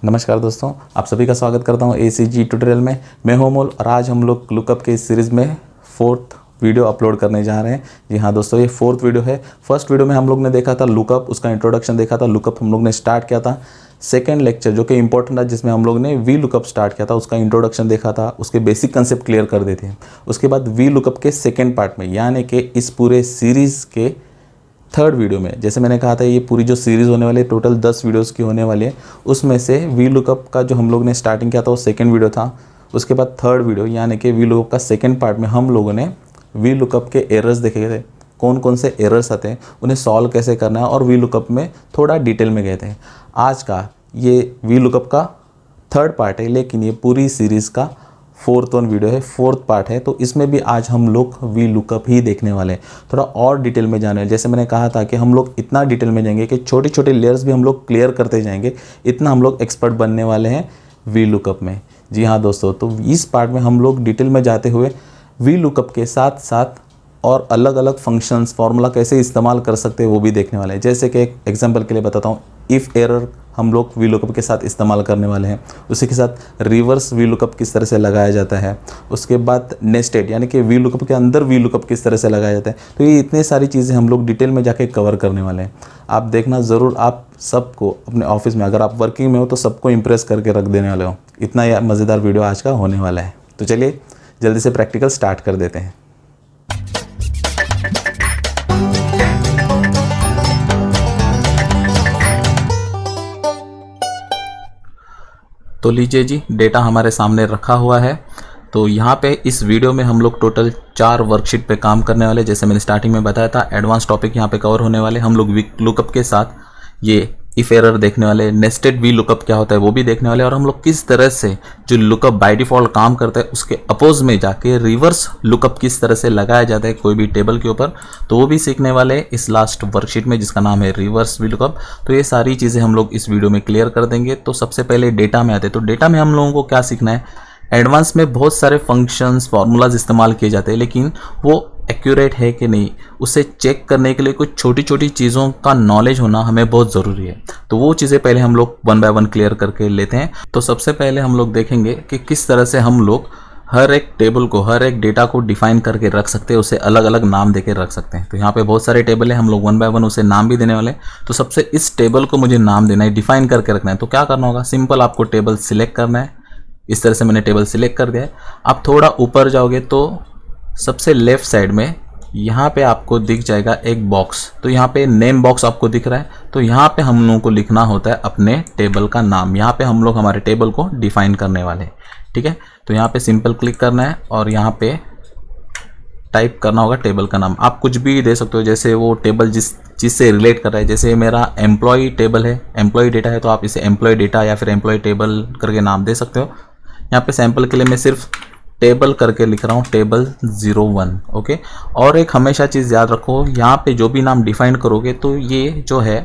नमस्कार दोस्तों, आप सभी का स्वागत करता हूं ACG ट्यूटोरियल में। मैं हूं अमोल और आज हम लोग लुकअप के इस सीरीज़ में 4th वीडियो अपलोड करने जा रहे हैं। जी हाँ दोस्तों, ये 4th वीडियो है। फर्स्ट वीडियो में हम लोग ने देखा था लुकअप, उसका इंट्रोडक्शन देखा था, लुकअप हम लोग ने स्टार्ट किया था। सेकेंड लेक्चर जो कि इंपॉर्टेंट था, जिसमें हम लोग ने वी लुकअप स्टार्ट किया था, उसका इंट्रोडक्शन देखा था, उसके बेसिक कंसेप्ट क्लियर कर देते हैं। उसके बाद वी लुकअप के सेकेंड पार्ट में, यानी कि इस पूरे सीरीज़ के थर्ड वीडियो में, जैसे मैंने कहा था ये पूरी जो सीरीज़ होने वाली है टोटल 10 वीडियोस की होने वाली है, उसमें से वी लुकअप का जो हम लोग ने स्टार्टिंग किया था वो सेकंड वीडियो था। उसके बाद थर्ड वीडियो यानी कि वी लुकअप का सेकंड पार्ट में हम लोगों ने वी लुकअप के एरर्स देखे थे, कौन कौन से एरर्स आते हैं, उन्हें सॉल्व कैसे करना है, और वी लुकअप में थोड़ा डिटेल में गए थे। आज का ये वी लुकअप का थर्ड पार्ट है, लेकिन ये पूरी सीरीज़ का 4th वीडियो है, 4th पार्ट है। तो इसमें भी आज हम लोग वी लुकअप ही देखने वाले हैं, थोड़ा और डिटेल में जाने वाले। जैसे मैंने कहा था कि हम लोग इतना डिटेल में जाएंगे कि छोटे छोटे लेयर्स भी हम लोग क्लियर करते जाएंगे, इतना हम लोग एक्सपर्ट बनने वाले हैं वी लुकअप में। जी हाँ दोस्तों, तो इस पार्ट में हम लोग डिटेल में जाते हुए वी लुकअप के साथ साथ और अलग अलग फंक्शंस, फार्मूला कैसे इस्तेमाल कर सकते हैं वो भी देखने वाले हैं। जैसे कि एक एग्जांपल के लिए बताता हूँ, इफ़ एरर हम लोग वी लुकअप के साथ इस्तेमाल करने वाले हैं। उसी के साथ रिवर्स वी लुकअप किस तरह से लगाया जाता है, उसके बाद नेस्टेड यानी कि वी लुकअप के अंदर वी लुकअप किस तरह से लगाया जाता है। तो ये इतनी सारी चीज़ें हम लोग डिटेल में जाके कवर करने वाले हैं। आप देखना ज़रूर, आप सबको अपने ऑफिस में, अगर आप वर्किंग में हो तो सबको इम्प्रेस करके रख देने वाले हो। इतना मज़ेदार वीडियो आज का होने वाला है। तो चलिए जल्दी से प्रैक्टिकल स्टार्ट कर देते हैं। तो लीजिए जी, डेटा हमारे सामने रखा हुआ है। तो यहाँ पे इस वीडियो में हम लोग टोटल 4 वर्कशीट पे काम करने वाले। जैसे मैंने स्टार्टिंग में बताया था, एडवांस टॉपिक यहाँ पे कवर होने वाले। हम लोग वी लुकअप के साथ ये इफ एरर देखने वाले, नेस्टेड वी लुकअप क्या होता है वो भी देखने वाले, और हम लोग किस तरह से जो लुकअप बाय डिफॉल्ट काम करता है उसके अपोज में जाके रिवर्स लुकअप किस तरह से लगाया जाता है कोई भी टेबल के ऊपर, तो वो भी सीखने वाले इस लास्ट वर्कशीट में, जिसका नाम है रिवर्स वी लुकअप। तो ये सारी चीज़ें हम लोग इस वीडियो में क्लियर कर देंगे। तो सबसे पहले डेटा में आते हैं। तो डेटा में हम लोगों को क्या सीखना है, एडवांस में बहुत सारे फंक्शंस, फार्मूलाज इस्तेमाल किए जाते हैं, लेकिन वो एक्यूरेट है कि नहीं उसे चेक करने के लिए कुछ छोटी छोटी चीज़ों का नॉलेज होना हमें बहुत ज़रूरी है। तो वो चीज़ें पहले हम लोग 1 बाय 1 क्लियर करके लेते हैं। तो सबसे पहले हम लोग देखेंगे कि किस तरह से हम लोग हर एक टेबल को, हर एक डेटा को डिफाइन करके रख सकते हैं, उसे अलग अलग नाम देके रख सकते हैं। तो यहाँ पे बहुत सारे टेबल है, हम लोग 1 बाय 1 उसे नाम भी देने वाले हैं। तो सबसे इस टेबल को मुझे नाम देना है, डिफाइन करके रखना है। तो क्या करना होगा, सिंपल आपको टेबल सिलेक्ट करना है। इस तरह से मैंने टेबल सिलेक्ट कर दिया है। आप थोड़ा ऊपर जाओगे तो सबसे लेफ्ट साइड में यहाँ पे आपको दिख जाएगा एक बॉक्स। तो यहाँ पे नेम बॉक्स आपको दिख रहा है। तो यहाँ पे हम लोगों को लिखना होता है अपने टेबल का नाम। यहाँ पे हम लोग हमारे टेबल को डिफाइन करने वाले हैं, ठीक है। तो यहाँ पे सिंपल क्लिक करना है और यहाँ पे टाइप करना होगा टेबल का नाम। आप कुछ भी दे सकते हो, जैसे वो टेबल जिस चीज़ से रिलेट कर रहा है। जैसे मेरा एम्प्लॉय टेबल है, एम्प्लॉय डेटा है, तो आप इसे एम्प्लॉय डेटा या फिर एम्प्लॉय टेबल करके नाम दे सकते हो। यहाँ पे सैंपल के लिए मैं सिर्फ टेबल करके लिख रहा हूँ, टेबल 01, ओके। और एक हमेशा चीज़ याद रखो, यहाँ पे जो भी नाम डिफाइन करोगे तो ये जो है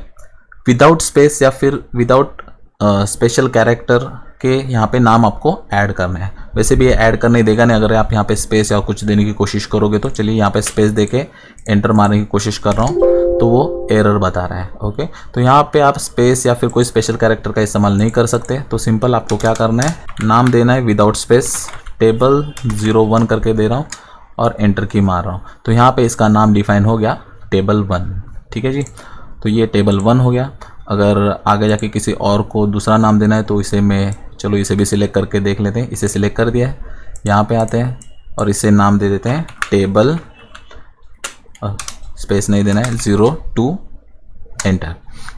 विदाउट स्पेस या फिर विदाउट स्पेशल कैरेक्टर के यहाँ पे नाम आपको ऐड करना है। वैसे भी ये ऐड करने देगा नहीं अगर आप यहाँ पे स्पेस या कुछ देने की कोशिश करोगे। तो चलिए यहाँ पे स्पेस देके एंटर मारने की कोशिश कर रहा हूँ तो वो एरर बता रहा है, ओके। तो यहाँ पे आप स्पेस या फिर कोई स्पेशल कैरेक्टर का इस्तेमाल नहीं कर सकते। तो सिंपल आपको क्या करना है, नाम देना है विदाउट स्पेस, टेबल 01 करके दे रहा हूँ और एंटर की मार रहा हूँ। तो यहाँ पे इसका नाम डिफाइन हो गया टेबल 1, ठीक है जी। तो ये टेबल 1 हो गया। अगर आगे जाके किसी और को दूसरा नाम देना है तो इसे मैं, चलो इसे भी सिलेक्ट करके देख लेते हैं। इसे सिलेक्ट कर दिया है, यहाँ पे आते हैं और इसे नाम दे देते हैं टेबल, स्पेस नहीं देना है, 02, एंटर,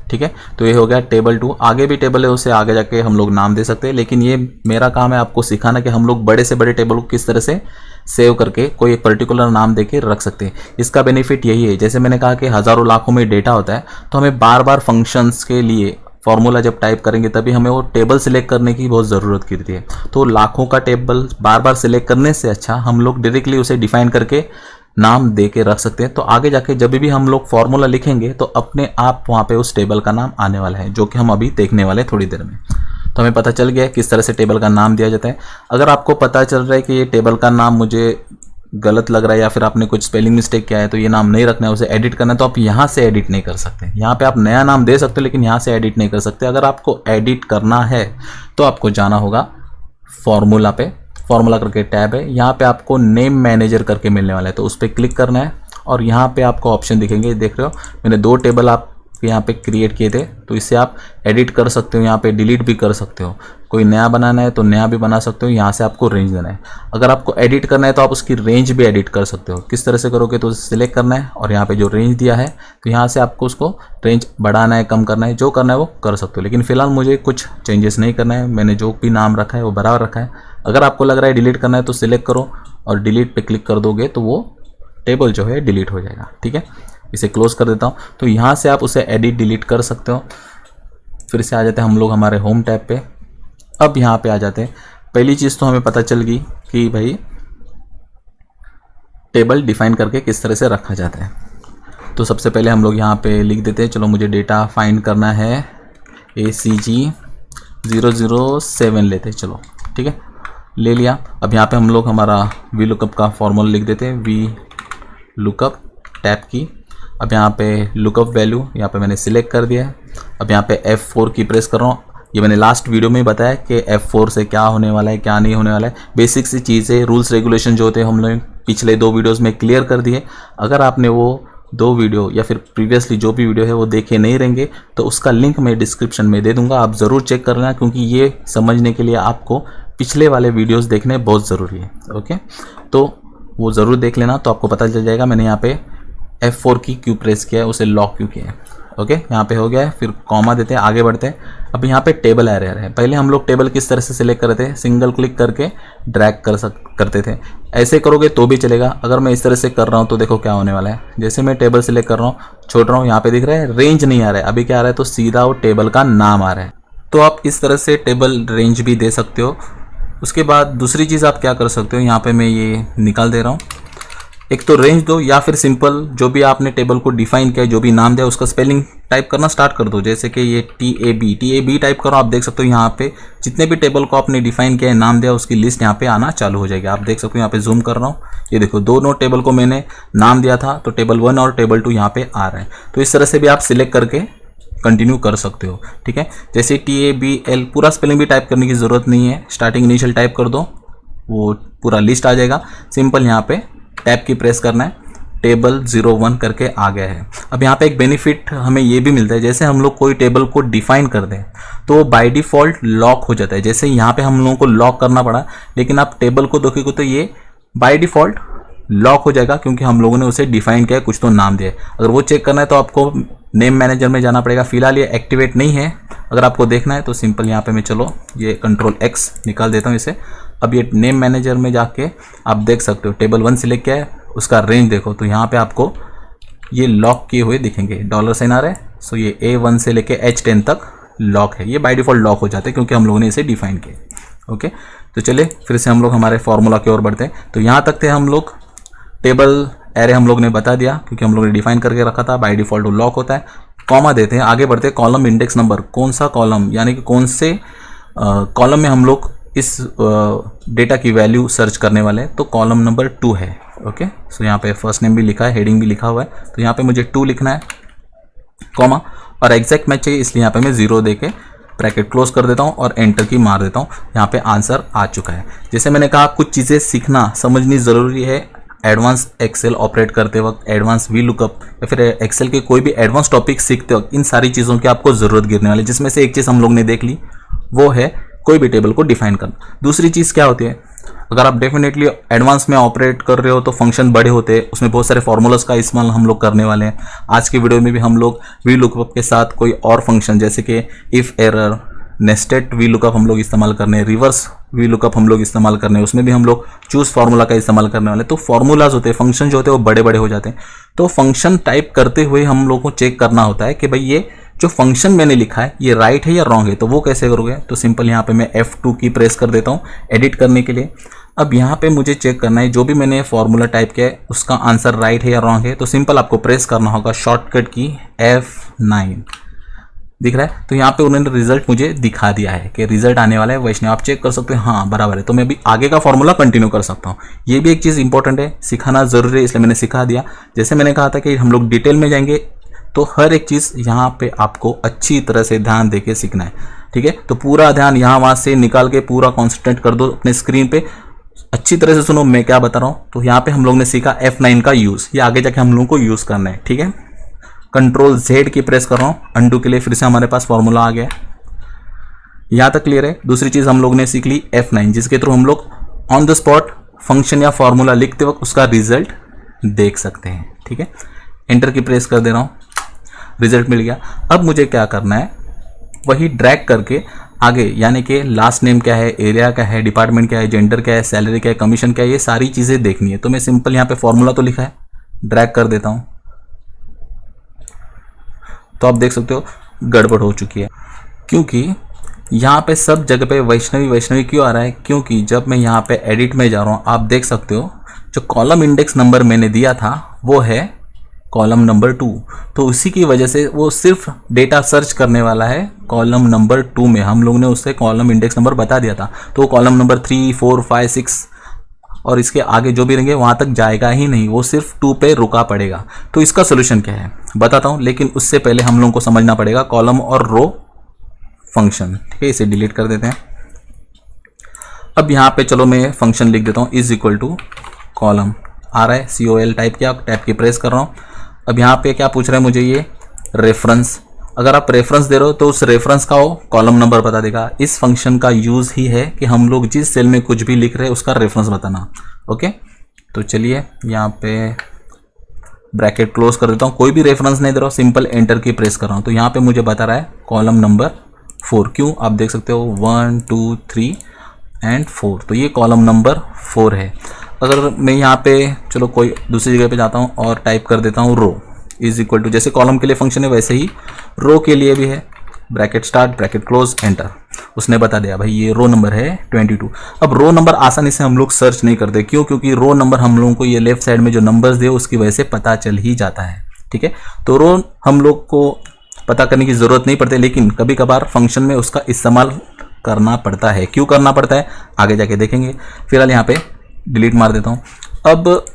ठीक है। तो ये हो गया टेबल 2। आगे भी टेबल है, उसे आगे जाके हम लोग नाम दे सकते हैं, लेकिन ये मेरा काम है आपको सिखाना कि हम लोग बड़े से बड़े टेबल को किस तरह से सेव करके कोई एक पर्टिकुलर नाम देके रख सकते हैं। इसका बेनिफिट यही है, जैसे मैंने कहा कि हज़ारों लाखों में डेटा होता है, तो हमें बार बार फंक्शंस के लिए फॉर्मूला जब टाइप करेंगे तभी हमें वो टेबल सिलेक्ट करने की बहुत ज़रूरत गिरती है। तो लाखों का टेबल बार बार सिलेक्ट करने से अच्छा हम लोग डायरेक्टली उसे डिफाइन करके नाम दे के रख सकते हैं। तो आगे जाके जब भी हम लोग फॉर्मूला लिखेंगे तो अपने आप वहाँ पे उस टेबल का नाम आने वाला है, जो कि हम अभी देखने वाले थोड़ी देर में। तो हमें पता चल गया किस तरह से टेबल का नाम दिया जाता है। अगर आपको पता चल रहा है कि ये टेबल का नाम मुझे गलत लग रहा है या फिर आपने कुछ स्पेलिंग मिस्टेक किया है तो ये नाम नहीं रखना है, उसे एडिट करना है, तो आप यहाँ से एडिट नहीं कर सकते। यहाँ पे आप नया नाम दे सकते हो लेकिन यहाँ से एडिट नहीं कर सकते। अगर आपको एडिट करना है तो आपको जाना होगा फॉर्मूला पे, फॉर्मूला करके टैब है, यहाँ पे आपको नेम मैनेजर करके मिलने वाला है, तो उस पर क्लिक करना है और यहाँ पे आपको ऑप्शन दिखेंगे। देख रहे हो मैंने 2 टेबल आप यहाँ पे क्रिएट किए थे, तो इससे आप एडिट कर सकते हो, यहाँ पे डिलीट भी कर सकते हो। कोई नया बनाना है तो नया भी बना सकते हो, यहाँ से आपको रेंज देना है। अगर आपको एडिट करना है तो आप उसकी रेंज भी एडिट कर सकते हो। किस तरह से करोगे तो उसे सिलेक्ट करना है और यहाँ पे जो रेंज दिया है तो यहाँ से आपको उसको रेंज बढ़ाना है, कम करना है, जो करना है वो कर सकते हो। लेकिन फिलहाल मुझे कुछ चेंजेस नहीं करना है, मैंने जो भी नाम रखा है वो बराबर रखा है। अगर आपको लग रहा है डिलीट करना है तो सिलेक्ट करो और डिलीट पे क्लिक कर दोगे तो वो टेबल जो है डिलीट हो जाएगा। ठीक है, इसे क्लोज कर देता हूँ। तो यहाँ से आप उसे एडिट डिलीट कर सकते हो। फिर से आ जाते हैं हम लोग हमारे होम टैब पे। अब यहाँ पे आ जाते हैं, पहली चीज़ तो हमें पता चल गई कि भाई टेबल डिफाइन करके किस तरह से रखा जाता है। तो सबसे पहले हम लोग यहाँ पे लिख देते हैं, चलो मुझे डेटा फाइंड करना है ACG 007 लेते हैं, चलो ठीक है ले लिया। अब यहाँ पे हम लोग हमारा वी लुकअप का फॉर्मूला लिख देते हैं, वी लुकअप टैब की। अब यहाँ पे लुकअप वैल्यू यहाँ पे मैंने सिलेक्ट कर दिया है। अब यहाँ पे F4 की प्रेस कर रहा हूँ। ये मैंने लास्ट वीडियो में बताया कि F4 से क्या होने वाला है क्या नहीं होने वाला है। बेसिक सी चीज़ें रूल्स रेगुलेशन जो होते हैं हम लोग पिछले 2 वीडियोस में क्लियर कर दिए। अगर आपने वो 2 वीडियो या फिर प्रीवियसली जो भी वीडियो है वो देखे नहीं रहेंगे तो उसका लिंक मैं डिस्क्रिप्शन में दे दूंगा, आप ज़रूर चेक कर लेना, क्योंकि ये समझने के लिए आपको पिछले वाले वीडियोज़ देखने बहुत ज़रूरी है। ओके, तो वो ज़रूर देख लेना, तो आपको पता चल जाएगा मैंने यहाँ पे F4 की क्यों प्रेस किया है, उसे लॉक क्यों किया है। ओके, यहाँ पे हो गया है। फिर कॉमा देते हैं, आगे बढ़ते हैं। अब यहाँ पे टेबल एरर है। पहले हम लोग टेबल किस तरह से सिलेक्ट करते थे, सिंगल क्लिक करके ड्रैग करते थे। ऐसे करोगे तो भी चलेगा। अगर मैं इस तरह से कर रहा हूँ तो देखो क्या होने वाला है। जैसे मैं टेबल सिलेक्ट कर रहा हूँ, छोड़ रहा हूँ, यहाँ पे दिख रहा है रेंज नहीं आ रहा है। अभी क्या आ रहा है तो सीधा वो टेबल का नाम आ रहा है। तो आप इस तरह से टेबल रेंज भी दे सकते हो। उसके बाद दूसरी चीज़ आप क्या कर सकते हो, यहाँ पे मैं ये निकाल दे रहा हूँ। एक तो रेंज दो या फिर सिंपल जो भी आपने टेबल को डिफाइन किया है, जो भी नाम दिया उसका स्पेलिंग टाइप करना स्टार्ट कर दो। जैसे कि ये TAB टाइप करो। आप देख सकते हो यहाँ पे जितने भी टेबल को आपने डिफाइन किया है, नाम दिया, उसकी लिस्ट यहाँ पे आना चालू हो जाएगी। आप देख सकते हो, यहाँ पे जूम कर रहा हूँ, ये देखो दोनों टेबल को मैंने नाम दिया था, तो टेबल 1 और टेबल 2 यहाँ पे आ रहा है। तो इस तरह से भी आप सिलेक्ट करके कंटिन्यू कर सकते हो। ठीक है, जैसे TABL पूरा स्पेलिंग भी टाइप करने की ज़रूरत नहीं है, स्टार्टिंग इनिशियल टाइप कर दो, वो पूरा लिस्ट आ जाएगा। सिंपल यहाँ पे टैब की प्रेस करना है, टेबल 01 करके आ गया है। अब यहाँ पे एक बेनिफिट हमें ये भी मिलता है, जैसे हम लोग कोई टेबल को डिफाइन कर दें तो बाय डिफ़ॉल्ट लॉक हो जाता है। जैसे यहाँ पे हम लोगों को लॉक करना पड़ा, लेकिन आप टेबल को देखोगे तो ये बाय डिफ़ॉल्ट लॉक हो जाएगा, क्योंकि हम लोगों ने उसे डिफाइन किया है, कुछ तो नाम दिया है। अगर वो चेक करना है तो आपको नेम मैनेजर में जाना पड़ेगा। फिलहाल ये एक्टिवेट नहीं है। अगर आपको देखना है तो सिंपल यहाँ पे मैं चलो ये Ctrl X निकाल देता हूँ इसे। अब ये नेम मैनेजर में जाके आप देख सकते हो टेबल 1 सिलेक्ट किया है, उसका रेंज देखो तो यहाँ पे आपको ये लॉक किए हुए दिखेंगे, $साइन आ रहा है। सो ये A1 से लेके H10 तक लॉक है। ये बाय डिफ़ॉल्ट लॉक हो जाते हैं क्योंकि हम लोगों ने इसे डिफाइन किया। ओके, तो चलिए फिर से हम लोग हमारे फॉर्मूला की ओर बढ़ते हैं। तो यहाँ तक थे हम लोग। टेबल एरे हम लोग ने बता दिया क्योंकि हम लोग ने डिफाइन करके रखा था, बाय डिफ़ॉल्ट वो लॉक होता है। कॉमा देते हैं, आगे बढ़ते हैं। कॉलम इंडेक्स नंबर, कौन सा कॉलम यानी कि कौन से कॉलम में हम लोग इस डेटा की वैल्यू सर्च करने वाले हैं, तो कॉलम नंबर 2 है। ओके, सो यहाँ पे फर्स्ट नेम भी लिखा है, हेडिंग भी लिखा हुआ है, तो यहाँ पे मुझे 2 लिखना है, कॉमा, और एग्जैक्ट मैच चाहिए इसलिए यहाँ पे मैं 0 दे के ब्रैकेट क्लोज कर देता हूँ और एंटर की मार देता हूँ। यहाँ पे आंसर आ चुका है। जैसे मैंने कहा कुछ चीज़ें सीखना समझनी ज़रूरी है एडवांस एक्सेल ऑपरेट करते वक्त, एडवांस वी लुकअप या फिर एक्सेल के कोई भी एडवांस टॉपिक सीखते वक्त इन सारी चीज़ों की आपको ज़रूरत गिरने वाली है। जिसमें से एक चीज़ हम लोग ने देख ली, वो है कोई भी टेबल को डिफाइन करना। दूसरी चीज़ क्या होती है, अगर आप डेफिनेटली एडवांस में ऑपरेट कर रहे हो तो फंक्शन बड़े होते हैं, उसमें बहुत सारे फॉर्मूलाज का इस्तेमाल हम लोग करने वाले हैं। आज के वीडियो में भी हम लोग वी लुकअप के साथ कोई और फंक्शन जैसे कि if error, nested V lookup हम लोग इस्तेमाल करने हैं, रिवर्स वी लुकअप हम लोग इस्तेमाल करने हैं, उसमें भी हम लोग चूज फार्मूला का इस्तेमाल करने वाले। तो फार्मूलाज होते हैं, फंक्शन जो होते हैं वो बड़े बड़े हो जाते हैं। तो फंक्शन टाइप करते हुए हम लोग को चेक करना होता है कि भाई ये जो फंक्शन मैंने लिखा है ये राइट है या रॉन्ग है। तो वो कैसे करोगे, तो सिंपल यहाँ पे मैं F2 की प्रेस कर देता हूँ एडिट करने के लिए। अब यहाँ पे मुझे चेक करना है जो भी मैंने फॉर्मूला टाइप किया है उसका आंसर राइट है या रॉन्ग है। तो सिंपल आपको प्रेस करना होगा शॉर्टकट की F9। दिख रहा है। तो यहाँ पे उन्होंने रिजल्ट मुझे दिखा दिया है कि रिजल्ट आने वाला है वैष्णव, आप चेक कर सकते हो, हाँ बराबर है। तो मैं भी आगे का फॉर्मूला कंटिन्यू कर सकता हूँ। ये भी एक चीज़ इंपॉर्टेंट है, सिखाना जरूरी है, इसलिए मैंने सिखा दिया। जैसे मैंने कहा था कि हम लोग डिटेल में जाएंगे, तो हर एक चीज़ यहाँ पे आपको अच्छी तरह से ध्यान देके सीखना है, ठीक है। तो पूरा ध्यान यहाँ वहाँ से निकाल के पूरा कॉन्सेंट्रेट कर दो अपने स्क्रीन पे, अच्छी तरह से सुनो मैं क्या बता रहा हूँ। तो यहाँ पे हम लोग ने सीखा F9 का यूज़, ये आगे जाके हम लोगों को यूज़ करना है, ठीक है। कंट्रोल Z की प्रेस कर रहा हूँ अंडू के लिए, फिर से हमारे पास फॉर्मूला आ गया। यहाँ तक क्लियर है। दूसरी चीज़ हम लोग ने सीख ली F9, जिसके थ्रू हम लोग ऑन द स्पॉट फंक्शन या फॉर्मूला लिखते वक्त उसका रिजल्ट देख सकते हैं, ठीक है। एंटर की प्रेस कर दे रहा हूँ, रिजल्ट मिल गया। अब मुझे क्या करना है, वही ड्रैग करके आगे, यानी कि लास्ट नेम क्या है, एरिया क्या है, डिपार्टमेंट क्या है, जेंडर क्या है, सैलरी क्या है, कमीशन क्या है, ये सारी चीज़ें देखनी है। तो मैं सिंपल यहाँ पे फॉर्मूला तो लिखा है, ड्रैग कर देता हूँ। तो आप देख सकते हो गड़बड़ हो चुकी है, क्योंकि यहाँ पे सब जगह पे वैष्णवी वैष्णवी क्यों आ रहा है, क्योंकि जब मैं यहाँ पे एडिट में जा रहा हूँ, आप देख सकते हो जो कॉलम इंडेक्स नंबर मैंने दिया था वो है कॉलम नंबर 2। तो उसी की वजह से वो सिर्फ डेटा सर्च करने वाला है कॉलम नंबर 2 में। हम लोग ने उससे कॉलम इंडेक्स नंबर बता दिया था, तो कॉलम नंबर 3, 4, 5, 6 और इसके आगे जो भी रहेंगे वहाँ तक जाएगा ही नहीं, वो सिर्फ 2 पे रुका पड़ेगा। तो इसका सोल्यूशन क्या है बताता हूँ, लेकिन उससे पहले हम लोगों को समझना पड़ेगा कॉलम और रो फंक्शन, ठीक है। इसे डिलीट कर देते हैं। अब यहाँ पे चलो मैं फंक्शन लिख देता हूँ, इज इक्वल टू कॉलम, आ रहा है COL टाइप किया, टैब की प्रेस कर रहा हूँ। अब यहाँ पे क्या पूछ रहा है मुझे, ये रेफरेंस। अगर आप रेफरेंस दे रहे हो तो उस रेफरेंस का वो कॉलम नंबर बता देगा। इस फंक्शन का यूज़ ही है कि हम लोग जिस सेल में कुछ भी लिख रहे हैं उसका रेफरेंस बताना, ओके। तो चलिए यहाँ पे ब्रैकेट क्लोज कर देता हूँ, कोई भी रेफरेंस नहीं दे रहा हूँ, सिंपल एंटर की प्रेस कर रहा हूँ। तो यहाँ पे मुझे बता रहा है कॉलम नंबर 4, क्यों आप देख सकते हो 1, 2, 3 एंड 4, तो ये कॉलम नंबर 4 है। अगर मैं यहाँ पे चलो कोई दूसरी जगह पे जाता हूँ और टाइप कर देता हूँ रो इज इक्वल टू, जैसे कॉलम के लिए फंक्शन है वैसे ही रो के लिए भी है, bracket start bracket close enter. उसने बता दिया भाई ये रो नंबर है 22। अब रो नंबर आसानी से हम लोग सर्च नहीं करते, क्यों, क्योंकि रो नंबर हम लोगों को ये लेफ्ट साइड में जो नंबर्स दे उसकी वजह से पता चल ही जाता है, ठीक है। तो रो हम लोग को पता करने की ज़रूरत नहीं पड़ती, लेकिन कभी कभार फंक्शन में उसका इस्तेमाल करना पड़ता है। क्यों करना पड़ता है आगे जाके देखेंगे, फिलहाल यहाँ पे डिलीट मार देता हूँ। अब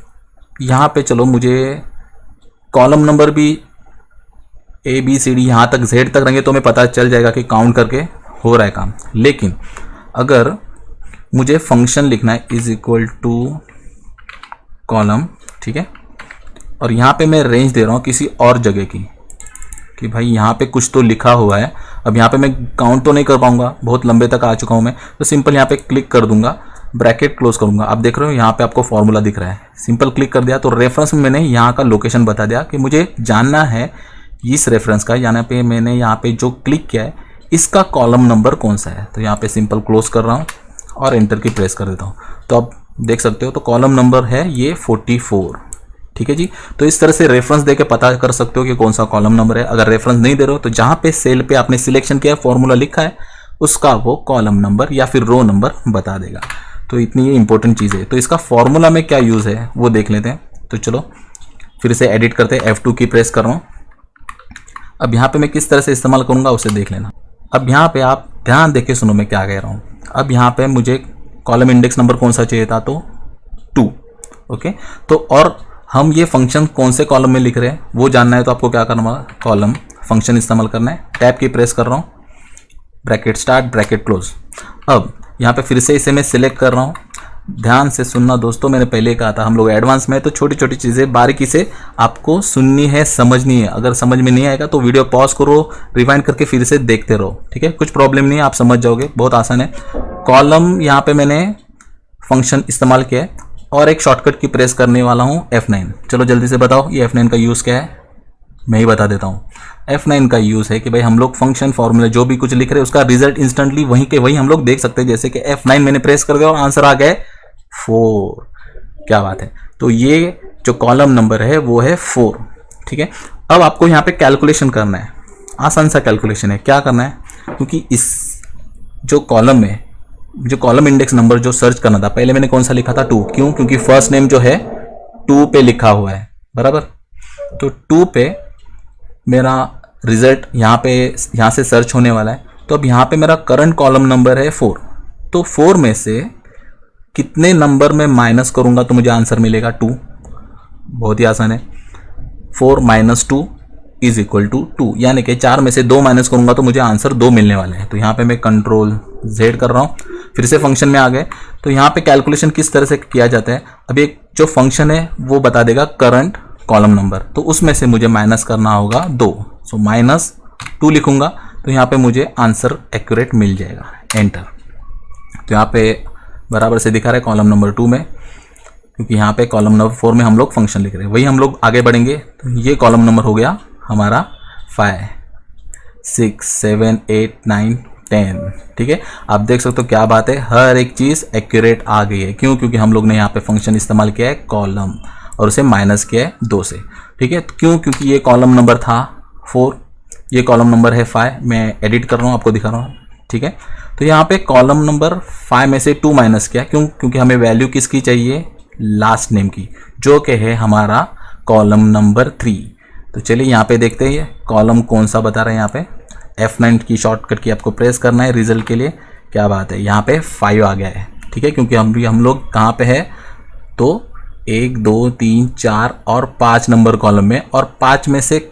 यहाँ पे चलो मुझे कॉलम नंबर भी ABCD यहाँ तक Z तक रहेंगे तो हमें पता चल जाएगा कि काउंट करके हो रहा है काम। लेकिन अगर मुझे फंक्शन लिखना है इज इक्वल टू कॉलम, ठीक है, और यहाँ पे मैं रेंज दे रहा हूँ किसी और जगह की, कि भाई यहाँ पे कुछ तो लिखा हुआ है। अब यहाँ पे मैं काउंट तो नहीं कर पाऊंगा, बहुत लंबे तक आ चुका हूँ मैं, तो सिंपल यहाँ पे क्लिक कर दूंगा, ब्रैकेट क्लोज करूंगा। आप देख रहे हो यहाँ पे आपको फॉर्मूला दिख रहा है, सिंपल क्लिक कर दिया तो रेफरेंस में मैंने यहाँ का लोकेशन बता दिया कि मुझे जानना है इस रेफरेंस का, यहाँ पे मैंने यहाँ पे जो क्लिक किया है इसका कॉलम नंबर कौन सा है। तो यहाँ पे सिंपल क्लोज कर रहा हूँ और एंटर की प्रेस कर देता हूँ। तो आप देख सकते हो तो कॉलम नंबर है ये 44, ठीक है जी। तो इस तरह से रेफरेंस देके पता कर सकते हो कि कौन सा कॉलम नंबर है। अगर रेफरेंस नहीं दे रहे हो तो जहाँ पे सेल पे आपने सिलेक्शन किया है, फॉर्मूला लिखा है, उसका वो कॉलम नंबर या फिर रो नंबर बता देगा। तो इतनी ये इंपॉर्टेंट चीज़ है। तो इसका फॉर्मूला में क्या यूज़ है वो देख लेते हैं। तो चलो फिर से एडिट करते हैं, F2 की प्रेस कर रहा हूँ। अब यहाँ पे मैं किस तरह से इस्तेमाल करूँगा उसे देख लेना। अब यहाँ पे आप ध्यान देके सुनो मैं क्या कह रहा हूँ। अब यहाँ पे मुझे कॉलम इंडेक्स नंबर कौन सा चाहिए था, तो 2, ओके। तो और हम ये फंक्शन कौन से कॉलम में लिख रहे हैं वो जानना है, तो आपको क्या करना होगा, कॉलम फंक्शन इस्तेमाल करना है। टैब की प्रेस कर रहा हूँ, ब्रैकेट स्टार्ट ब्रैकेट क्लोज। अब यहाँ पे फिर से इसे मैं सिलेक्ट कर रहा हूँ। ध्यान से सुनना दोस्तों, मैंने पहले कहा था हम लोग एडवांस में, तो छोटी छोटी चीज़ें बारीकी से आपको सुननी है, समझनी है। अगर समझ में नहीं आएगा तो वीडियो पॉज करो, रिवाइंड करके फिर से देखते रहो, ठीक है। कुछ प्रॉब्लम नहीं है, आप समझ जाओगे, बहुत आसान है। कॉलम यहाँ पे मैंने फंक्शन इस्तेमाल किया है और एक शॉर्टकट की प्रेस करने वाला हूँ F9। चलो जल्दी से बताओ ये F9 का यूज़ क्या है, मैं ही बता देता हूँ। F9 का यूज़ है कि भाई हम लोग फंक्शन फॉर्मूले जो भी कुछ लिख रहे हैं उसका रिजल्ट इंस्टेंटली वहीं के वहीं हम लोग देख सकते हैं। जैसे कि F9 मैंने प्रेस कर दिया और आंसर आ गया 4, क्या बात है। तो ये जो कॉलम नंबर है वो है 4, ठीक है। अब आपको यहाँ पे कैलकुलेशन करना है, आसान सा कैलकुलेशन है। क्या करना है, क्योंकि इस जो कॉलम में जो कॉलम इंडेक्स नंबर जो सर्च करना था, पहले मैंने कौन सा लिखा था, 2, क्यों, क्योंकि फर्स्ट नेम जो है 2 पे लिखा हुआ है, बराबर। तो 2 पे मेरा रिजल्ट यहाँ से सर्च होने वाला है। तो अब यहाँ पे मेरा करंट कॉलम नंबर है 4, तो 4 में से कितने नंबर में माइनस करूँगा तो मुझे आंसर मिलेगा 2। बहुत ही आसान है, 4 माइनस 2 इज इक्वल टू 2, यानी कि 4 में से 2 माइनस करूँगा तो मुझे आंसर 2 मिलने वाले हैं। तो यहाँ पे मैं कंट्रोल Z कर रहा हूँ, फिर से फंक्शन में आ गए। तो यहाँ पे कैलकुलेशन किस तरह से किया जाता है, अब एक जो फंक्शन है वो बता देगा करंट कॉलम नंबर, तो उसमें से मुझे माइनस करना होगा 2, सो माइनस 2 लिखूंगा तो यहाँ पे मुझे आंसर एक्यूरेट मिल जाएगा, एंटर। तो यहाँ पे बराबर से दिखा रहा है कॉलम नंबर 2 में, क्योंकि यहाँ पे कॉलम नंबर 4 में हम लोग फंक्शन लिख रहे हैं। वही हम लोग आगे बढ़ेंगे, तो ये कॉलम नंबर हो गया हमारा 5, 6, 7, 8, 9, 10। ठीक है, आप देख सकते हो क्या बात है, हर एक चीज़ एक्यूरेट आ गई है। क्यों? क्योंकि हम लोग ने यहाँ पे फंक्शन इस्तेमाल किया है कॉलम और उसे माइनस किया है 2 से। ठीक है, क्यों? क्योंकि ये कॉलम नंबर था 4, ये कॉलम नंबर है 5। मैं एडिट कर रहा हूँ, आपको दिखा रहा हूँ। ठीक है, तो यहाँ पे कॉलम नंबर 5 में से 2 माइनस किया। क्यों? क्योंकि हमें वैल्यू किसकी चाहिए, लास्ट नेम की, जो कि है हमारा कॉलम नंबर 3। तो चलिए यहाँ पे देखते हैं ये कॉलम कौन सा बता रहे हैं। यहाँ पे F9 की शॉर्टकट की आपको प्रेस करना है रिजल्ट के लिए। क्या बात है, यहाँ पे 5 आ गया है। ठीक है, क्योंकि हम लोग कहाँ पे है, तो 1, 2, 3, 4 और 5 नंबर कॉलम में, और 5 में से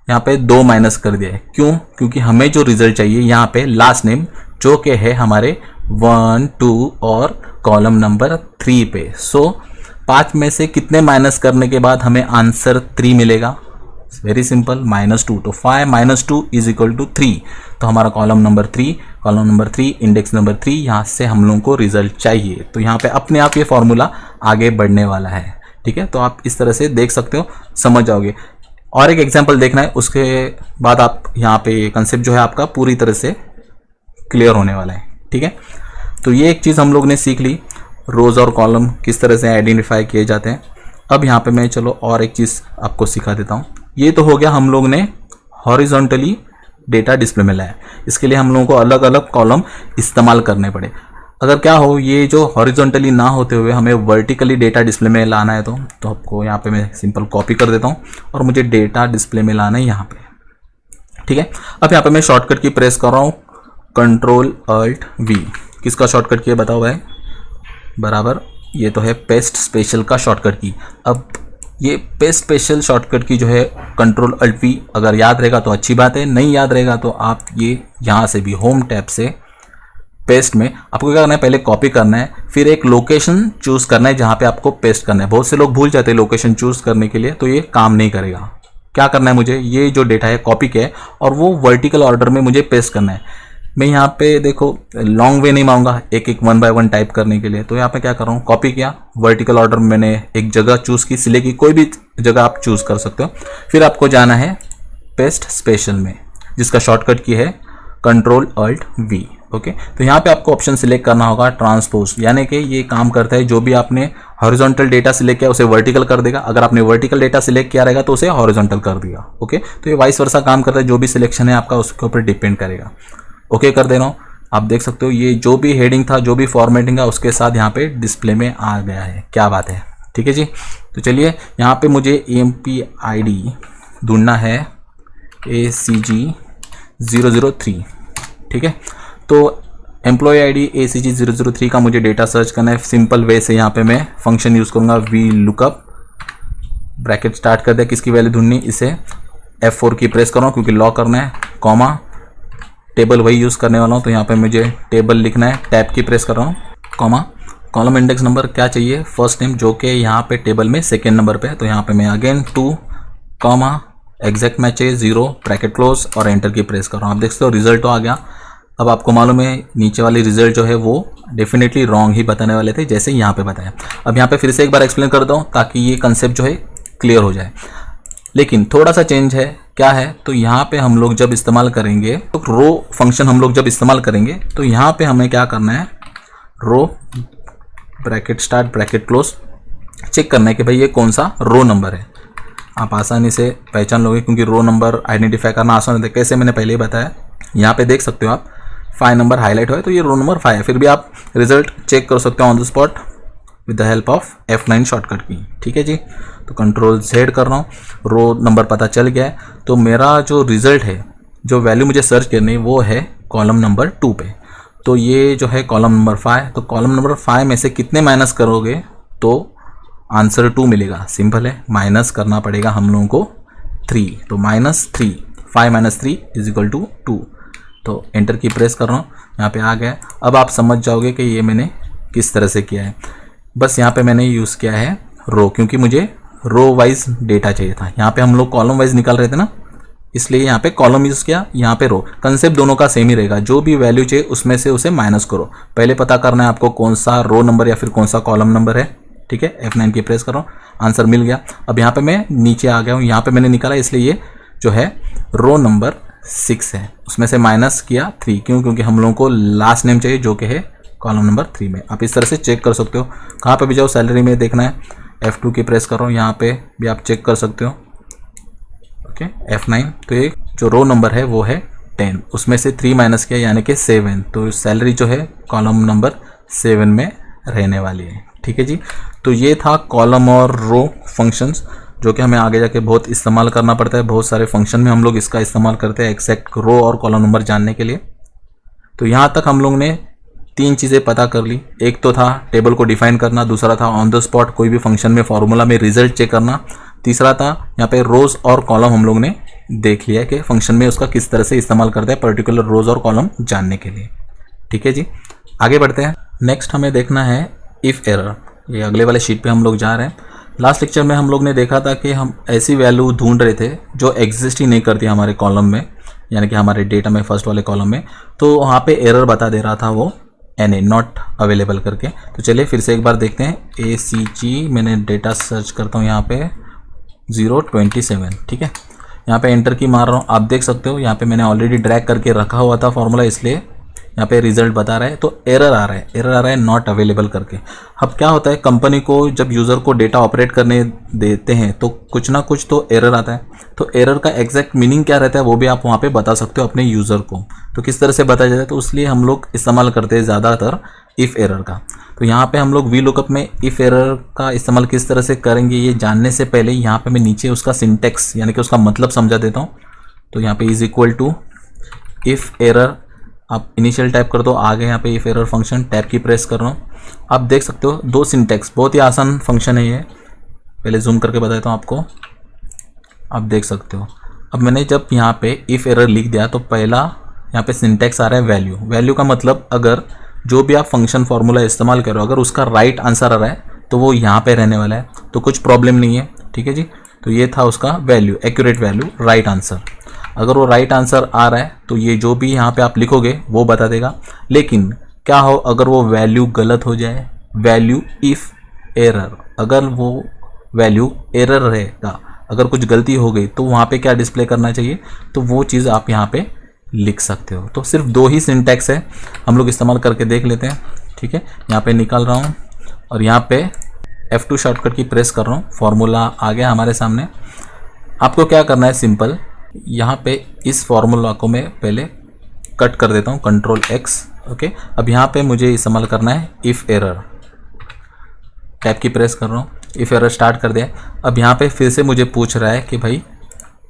यहाँ पे 2 माइनस कर दिया है। क्यों? क्योंकि हमें जो रिजल्ट चाहिए यहाँ पे लास्ट नेम, जो कि है हमारे 1, 2 और कॉलम नंबर 3 पे। सो 5 में से कितने माइनस करने के बाद हमें आंसर 3 मिलेगा, वेरी सिंपल, -2। तो 5 - 2 इज इक्वल टू 3। तो हमारा कॉलम नंबर 3, इंडेक्स नंबर 3, यहाँ से हम लोगों को रिजल्ट चाहिए। तो यहाँ पे अपने आप ये फॉर्मूला आगे बढ़ने वाला है। ठीक है, तो आप इस तरह से देख सकते हो, समझ जाओगे। और एक एग्जाम्पल देखना है, उसके बाद आप यहाँ पे कंसेप्ट जो है आपका पूरी तरह से क्लियर होने वाला है। ठीक है, तो ये एक चीज़ हम लोग ने सीख ली, रोज और कॉलम किस तरह से आइडेंटिफाई किए जाते हैं। अब यहाँ पे मैं चलो और एक चीज़ आपको सिखा देता हूँ। ये तो हो गया, हम लोग ने हॉरिजॉन्टली डेटा डिस्प्ले में लाया। इसके लिए हम लोगों को अलग अलग कॉलम इस्तेमाल करने पड़े। अगर क्या हो, ये जो हॉरिजॉन्टली ना होते हुए हमें वर्टिकली डेटा डिस्प्ले में लाना है, तो आपको यहाँ पे मैं सिंपल कॉपी कर देता हूँ और मुझे डेटा डिस्प्ले में लाना है यहाँ पे। ठीक है, अब यहाँ पे मैं शॉर्टकट की प्रेस कर रहा हूँ, Ctrl+Alt+V। किसका शॉर्टकट की बताओ भाई, बराबर ये तो है पेस्ट स्पेशल का शॉर्टकट की। अब ये पेस्ट स्पेशल शॉर्टकट की जो है Ctrl+Alt+V, अगर याद रहेगा तो अच्छी बात है, नहीं याद रहेगा तो आप ये यहाँ से भी होम टैब से पेस्ट में आपको क्या करना है, पहले कॉपी करना है, फिर एक लोकेशन चूज करना है जहाँ पे आपको पेस्ट करना है। बहुत से लोग भूल जाते हैं लोकेशन चूज करने के लिए, तो ये काम नहीं करेगा। क्या करना है, मुझे ये जो डेटा है कॉपी किया है और वो वर्टिकल ऑर्डर में मुझे पेस्ट करना है। मैं यहाँ पे देखो लॉन्ग वे नहीं मांगूंगा, एक 1 by 1 टाइप करने के लिए। तो यहाँ पे क्या कर रहा हूँ, कॉपी किया, वर्टिकल ऑर्डर में मैंने एक जगह चूज की, सिलेक्ट की, कोई भी जगह आप चूज कर सकते हो। फिर आपको जाना है पेस्ट स्पेशल में, जिसका शॉर्टकट की है Ctrl+Alt+V। ओके, तो यहाँ पे आपको ऑप्शन सिलेक्ट करना होगा ट्रांसपोज, यानी कि ये काम करता है जो भी आपने हॉरिजॉन्टल डेटा सिलेक्ट किया उसे वर्टिकल कर देगा, अगर आपने वर्टिकल डेटा सिलेक्ट किया रहेगा तो उसे हॉरिजॉन्टल कर देगा। ओके, तो ये वाइस वर्सा काम करता है, जो भी सिलेक्शन है आपका उसके ऊपर डिपेंड करेगा। ओके कर दे रहा हूँ, आप देख सकते हो ये जो भी हेडिंग था, जो भी फॉर्मेटिंग था, उसके साथ यहाँ पे डिस्प्ले में आ गया है। क्या बात है, ठीक है जी। तो चलिए यहाँ पे मुझे EMP-ID ढूंढना है, ACG003। ठीक है, तो एम्प्लॉय ID ACG003 का मुझे डेटा सर्च करना है। सिंपल वे से यहाँ पे मैं फंक्शन यूज़ करूँगा VLOOKUP, ब्रैकेट स्टार्ट कर दिया, किसकी वैल्यू ढूंढनी, इसे F4 की प्रेस कर रहा हूँ क्योंकि लॉक करना है, कॉमा, टेबल वही यूज़ करने वाला हूँ, तो यहाँ पे मुझे टेबल लिखना है, टैब की प्रेस कर रहा हूँ, कॉमा, कॉलम इंडेक्स नंबर क्या चाहिए, फर्स्ट नेम, जो कि यहाँ पे टेबल में सेकेंड नंबर पे है, तो यहाँ पे मैं अगेन 2, कॉमा, एग्जैक्ट मैच है 0, ब्रैकेट क्लोज और एंटर की प्रेस कर रहा हूँ। आप देखते हो रिजल्ट तो आ गया। अब आपको मालूम है नीचे वाले रिजल्ट जो है वो डेफिनेटली रॉन्ग ही बताने वाले थे, जैसे यहाँ पे बताया। अब यहाँ पे फिर से एक बार एक्सप्लेन कर दूँ ताकि ये कंसेप्ट जो है क्लियर हो जाए, लेकिन थोड़ा सा चेंज है। क्या है, तो यहाँ पे हम लोग जब इस्तेमाल करेंगे, तो रो फंक्शन हम लोग जब इस्तेमाल करेंगे, तो यहाँ पे हमें क्या करना है, row, bracket start, bracket close, check करना है कि भाई ये कौन सा रो नंबर है। आप आसानी से पहचान लोगे क्योंकि रो नंबर आइडेंटिफाई करना आसान होता है। कैसे, मैंने पहले ही बताया, यहाँ पे देख सकते हो आप 5 नंबर हाईलाइट हुआ है, तो ये रो नंबर 5 है। फिर भी आप रिजल्ट चेक कर सकते हो on the spot, with the help of F9 shortcut की। ठीक है जी, तो कंट्रोल Z कर रहा हूँ, रो नंबर पता चल गया है। तो मेरा जो रिजल्ट है, जो वैल्यू मुझे सर्च करनी है वो है कॉलम नंबर 2 पे। तो ये जो है कॉलम नंबर 5, तो कॉलम नंबर 5 में से कितने माइनस करोगे तो आंसर 2 मिलेगा। सिंपल है, माइनस करना पड़ेगा हम लोगों को 3, तो -3, 5 - 3 = 2। तो एंटर की प्रेस कर रहा हूँ, यहाँ पे आ गया। अब आप समझ जाओगे कि ये मैंने किस तरह से किया है। बस यहाँ पे मैंने यूज़ किया है रो, क्योंकि मुझे रो वाइज डेटा चाहिए था। यहाँ पे हम लोग कॉलम वाइज निकाल रहे थे ना, इसलिए यहाँ पे कॉलम यूज़ किया, यहाँ पे रो। कंसेप्ट दोनों का सेम ही रहेगा, जो भी वैल्यू चाहिए उसमें से उसे माइनस करो। पहले पता करना है आपको कौन सा रो नंबर या फिर कौन सा कॉलम नंबर है। ठीक है, F9 की प्रेस करो, आंसर मिल गया। अब यहाँ पे मैं नीचे आ गया हूँ, यहाँ पे मैंने निकाला, इसलिए ये जो है रो नंबर 6 है, उसमें से माइनस किया 3। क्यों? क्योंकि हम लोगों को लास्ट नेम चाहिए जो कि है कॉलम नंबर 3 में। आप इस तरह से चेक कर सकते हो। कहाँ पे भी जाओ, सैलरी में देखना है, F2 की प्रेस करो, यहाँ पे भी आप चेक कर सकते हो। Okay, F9। तो ये जो रो नंबर है वो है 10, उसमें से 3 माइनस किया यानी कि 7। तो सैलरी जो है कॉलम नंबर 7 में रहने वाली है। ठीक है जी, तो ये था कॉलम और रो फंक्शंस, जो कि हमें आगे जाके बहुत इस्तेमाल करना पड़ता है। बहुत सारे फंक्शन में हम लोग इसका इस्तेमाल करते हैं एग्जैक्ट रो और कॉलम नंबर जानने के लिए। तो यहाँ तक हम लोग ने 3 चीज़ें पता कर ली। एक तो था टेबल को डिफाइन करना, दूसरा था ऑन द स्पॉट कोई भी फंक्शन में फॉर्मूला में रिजल्ट चेक करना, तीसरा था यहाँ पे रोज और कॉलम हम लोग ने देख लिया कि फंक्शन में उसका किस तरह से इस्तेमाल करते हैं पर्टिकुलर रोज और कॉलम जानने के लिए। ठीक है जी, आगे बढ़ते हैं। नेक्स्ट हमें देखना है इफ़ एरर। ये अगले वाले शीट पे हम लोग जा रहे हैं। लास्ट लेक्चर में हम लोग ने देखा था कि हम ऐसी वैल्यू ढूंढ रहे थे जो एग्जिस्ट ही नहीं करती हमारे कॉलम में, यानी कि हमारे डेटा में फर्स्ट वाले कॉलम में। तो वहाँ पे एरर बता दे रहा था वो NA नॉट अवेलेबल करके। तो चलिए फिर से एक बार देखते हैं। ACG मैंने डेटा सर्च करता हूँ, यहाँ पे 027। ठीक है, यहाँ पे एंटर की मार रहा हूँ। आप देख सकते हो यहाँ पे मैंने ऑलरेडी ड्रैग करके रखा हुआ था फॉर्मूला, इसलिए यहाँ पे रिजल्ट बता रहा है। तो एरर आ रहा है नॉट अवेलेबल करके। अब क्या होता है, कंपनी को जब यूज़र को डेटा ऑपरेट करने देते हैं तो कुछ ना कुछ तो एरर आता है। तो एरर का एग्जैक्ट मीनिंग क्या रहता है वो भी आप वहाँ पे बता सकते हो अपने यूज़र को। तो किस तरह से बताया जाता है, तो इसलिए हम लोग इस्तेमाल करते हैं ज़्यादातर इफ़ एरर का। तो यहाँ पे हम लोग वी लुकअप में इफ़ एरर का इस्तेमाल किस तरह से करेंगे ये जानने से पहले यहाँ पे मैं नीचे उसका सिंटेक्स यानी कि उसका मतलब समझा देता हूँ। तो यहाँ पे = इफ़ एरर आप इनिशियल टाइप कर दो, आगे यहाँ पे इफ़ एरर फंक्शन, टैब की प्रेस कर रहा हूँ। आप देख सकते हो 2 सिंटेक्स, बहुत ही आसान फंक्शन है ये। पहले जूम करके बताता हूँ आपको, आप देख सकते हो। अब मैंने जब यहाँ पे इफ़ एरर लिख दिया तो पहला यहाँ पे सिंटेक्स आ रहा है वैल्यू। वैल्यू का मतलब अगर जो भी आप फंक्शन फार्मूला इस्तेमाल करो अगर उसका राइट आंसर आ रहा है तो वो यहाँ पे रहने वाला है, तो कुछ प्रॉब्लम नहीं है। ठीक है जी, तो ये था उसका value, accurate value, right answer. अगर वो राइट आंसर आ रहा है तो ये जो भी यहाँ पे आप लिखोगे वो बता देगा। लेकिन क्या हो अगर वो वैल्यू गलत हो जाए, वैल्यू इफ़ एरर, अगर वो वैल्यू एरर रहेगा, अगर कुछ गलती हो गई तो वहाँ पे क्या डिस्प्ले करना चाहिए, तो वो चीज़ आप यहाँ पे लिख सकते हो। तो सिर्फ 2 ही सिंटैक्स है, हम लोग इस्तेमाल करके देख लेते हैं। ठीक है, यहाँ पे निकाल रहा हूँ और यहाँ पे F2 शॉर्टकट की प्रेस कर रहा हूँ, फॉर्मूला आ गया हमारे सामने। आपको क्या करना है, सिंपल यहाँ पे इस फॉर्मूला को मैं पहले कट कर देता हूँ, Ctrl+X। ओके, अब यहाँ पे मुझे इस्तेमाल करना है इफ़ एरर। टैब की प्रेस कर रहा हूँ, इफ़ एरर स्टार्ट कर दिया। अब यहाँ पे फिर से मुझे पूछ रहा है कि भाई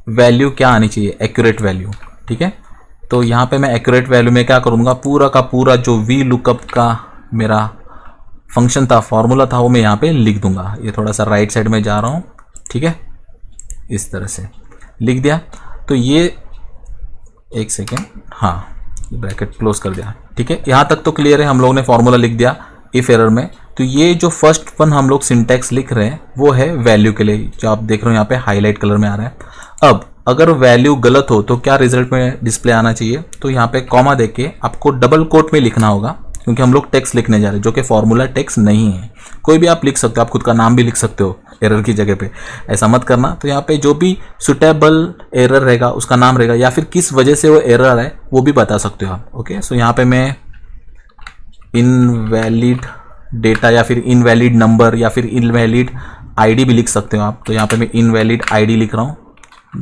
वैल्यू क्या आनी चाहिए, एक्यूरेट वैल्यू। ठीक है, तो यहाँ पे मैं एक्यूरेट वैल्यू में क्या करूँगा, पूरा का पूरा जो वी लुकअप का मेरा फंक्शन था, फॉर्मूला था, वो मैं यहाँ पे लिख दूंगा। ये थोड़ा सा राइट साइड में जा रहा हूँ। ठीक है, इस तरह से लिख दिया। तो ये एक सेकेंड, हाँ, ब्रैकेट क्लोज कर दिया। ठीक है, यहाँ तक तो क्लियर है, हम लोगों ने फॉर्मूला लिख दिया इफ़ एरर में। तो ये जो फर्स्ट वन हम लोग सिंटैक्स लिख रहे हैं वो है वैल्यू के लिए, जो आप देख रहे हो यहाँ पे हाईलाइट कलर में आ रहा है। अब अगर वैल्यू गलत हो तो क्या रिजल्ट में डिस्प्ले आना चाहिए, तो यहाँ पे कॉमा देके आपको डबल कोट में लिखना होगा, क्योंकि हम लोग टेक्स्ट लिखने जा रहे हैं जो कि फॉर्मूला टेक्स्ट नहीं है। कोई भी आप लिख सकते हो, आप खुद का नाम भी लिख सकते हो एरर की जगह पे, ऐसा मत करना। तो यहाँ पे जो भी सुटेबल एरर रहेगा उसका नाम रहेगा, या फिर किस वजह से वो एरर है वो भी बता सकते हो आप। ओके, सो यहाँ पे मैं इनवैलिड डेटा या फिर इनवैलिड नंबर या फिर इनवैलिड आईडी भी लिख सकते हो आप। तो यहाँ पे मैं इनवैलिड आईडी लिख रहा हूँ,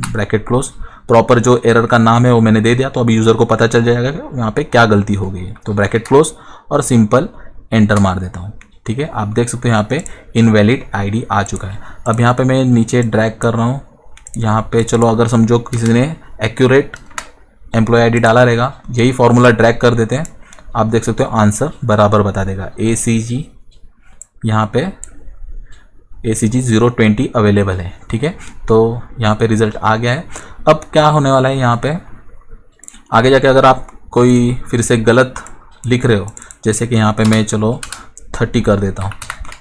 ब्रैकेट क्लोज। प्रॉपर जो एरर का नाम है वो मैंने दे दिया, तो अभी यूज़र को पता चल जाएगा कि यहाँ पे क्या गलती हो गई है। तो ब्रैकेट क्लोज और सिंपल एंटर मार देता हूँ। ठीक है, आप देख सकते हो यहाँ पे इनवैलिड आईडी आ चुका है। अब यहाँ पे मैं नीचे ड्रैग कर रहा हूँ, यहाँ पे चलो अगर समझो किसी ने एक्यूरेट एम्प्लॉय आईडी डाला रहेगा, यही फॉर्मूला ड्रैग कर देते हैं, आप देख सकते हो आंसर बराबर बता देगा। ACG यहाँ पे ACG 020 अवेलेबल है, ठीक है। तो यहाँ पे रिजल्ट आ गया है। अब क्या होने वाला है यहाँ पे आगे जाके, अगर आप कोई फिर से गलत लिख रहे हो, जैसे कि यहाँ पे मैं चलो 30 कर देता हूँ,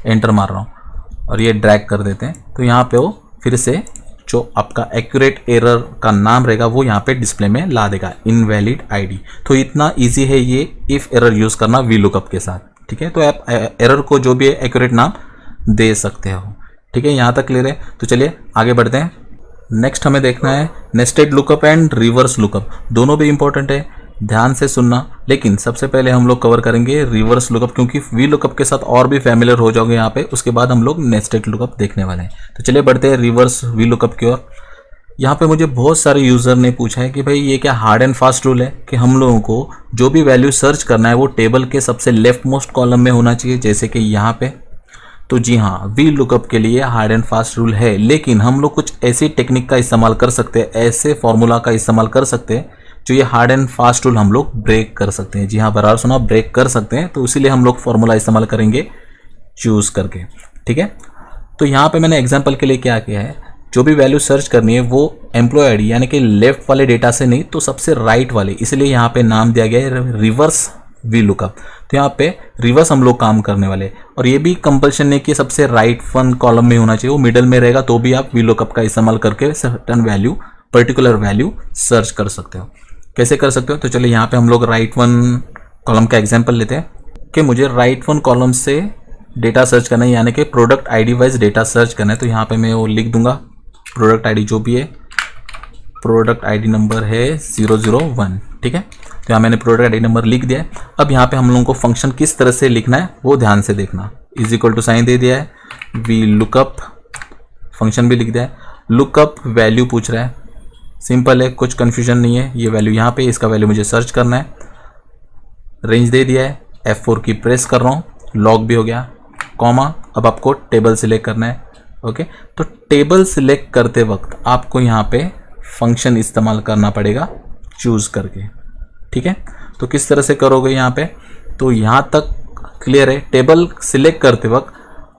एंटर मार रहा हूँ और ये ड्रैग कर देते हैं, तो यहाँ पे वो फिर से जो आपका एक्यूरेट एरर का नाम रहेगा वो यहाँ पे डिस्प्ले में ला देगा, इनवैलिड आईडी। तो इतना इजी है ये इफ़ एरर यूज़ करना VLOOKUP के साथ, ठीक है। तो आप एरर को जो भी है एक्यूरेट नाम दे सकते हो, ठीक है। यहाँ तक क्लियर है। तो चलिए आगे बढ़ते हैं। नेक्स्ट हमें देखना है nested lookup and reverse lookup, दोनों भी इंपॉर्टेंट है, ध्यान से सुनना। लेकिन सबसे पहले हम लोग कवर करेंगे रिवर्स लुकअप, क्योंकि VLOOKUP के साथ और भी फैमिलियर हो जाओगे यहाँ पे, उसके बाद हम लोग नेस्टेड लुकअप देखने वाले हैं। तो चलिए बढ़ते हैं रिवर्स VLOOKUP की ओर। यहाँ पे मुझे बहुत सारे यूज़र ने पूछा है कि भाई ये क्या हार्ड एंड फास्ट रूल है कि हम लोगों को जो भी वैल्यू सर्च करना है वो टेबल के सबसे लेफ्ट मोस्ट कॉलम में होना चाहिए, जैसे कि यहाँ पे। तो जी हाँ, VLOOKUP के लिए हार्ड एंड फास्ट रूल है, लेकिन हम लोग कुछ ऐसी टेक्निक का इस्तेमाल कर सकते हैं, ऐसे फॉर्मूला का इस्तेमाल कर सकते हैं जो ये हार्ड एंड फास्ट रूल हम लोग ब्रेक कर सकते हैं। जी हाँ, बराबर सुना, ब्रेक कर सकते हैं। तो इसीलिए हम लोग फॉर्मूला इस्तेमाल करेंगे चूज करके, ठीक है। तो यहाँ पे मैंने एग्जांपल के लिए क्या किया है, जो भी वैल्यू सर्च करनी है वो एम्प्लॉय आईडी यानी कि लेफ्ट वाले डेटा से नहीं, तो सबसे राइट वाले, इसलिए यहाँ पे नाम दिया गया है रिवर्स VLOOKUP। तो यहाँ पे रिवर्स हम लोग काम करने वाले, और ये भी कंपल्शन नहीं कि सबसे राइट वन कॉलम में होना चाहिए, वो मिडल में रहेगा तो भी आप VLOOKUP का इस्तेमाल करके certain value, particular value search कर सकते हो। कैसे कर सकते हो, तो चलिए यहाँ पे हम लोग राइट वन कॉलम का एग्जांपल लेते हैं कि मुझे राइट वन कॉलम से डेटा सर्च करना है, यानी कि product ID wise data search करना है। तो यहाँ पे मैं वो लिख दूंगा प्रोडक्ट आईडी जो भी है, प्रोडक्ट आईडी नंबर है 001, ठीक है। तो यहाँ मैंने प्रोडक्ट आईडी नंबर लिख दिया है। अब यहाँ पे हम लोगों को फंक्शन किस तरह से लिखना है वो ध्यान से देखना। इज इक्वल टू साइन दे दिया है, VLOOKUP फंक्शन भी लिख दिया है, लुकअप वैल्यू पूछ रहा है, सिंपल है, कुछ कन्फ्यूजन नहीं है। ये वैल्यू यहाँ पे, इसका वैल्यू मुझे सर्च करना है, रेंज दे दिया है, F4 की प्रेस कर रहा हूँ, लॉग भी हो गया, कॉमा। अब आपको टेबल सिलेक्ट करना है, ओके। तो टेबल सिलेक्ट करते वक्त आपको यहाँ पे फंक्शन इस्तेमाल करना पड़ेगा चूज करके, ठीक है। तो किस तरह से करोगे यहाँ पे, तो यहाँ तक क्लियर है। टेबल सिलेक्ट करते वक्त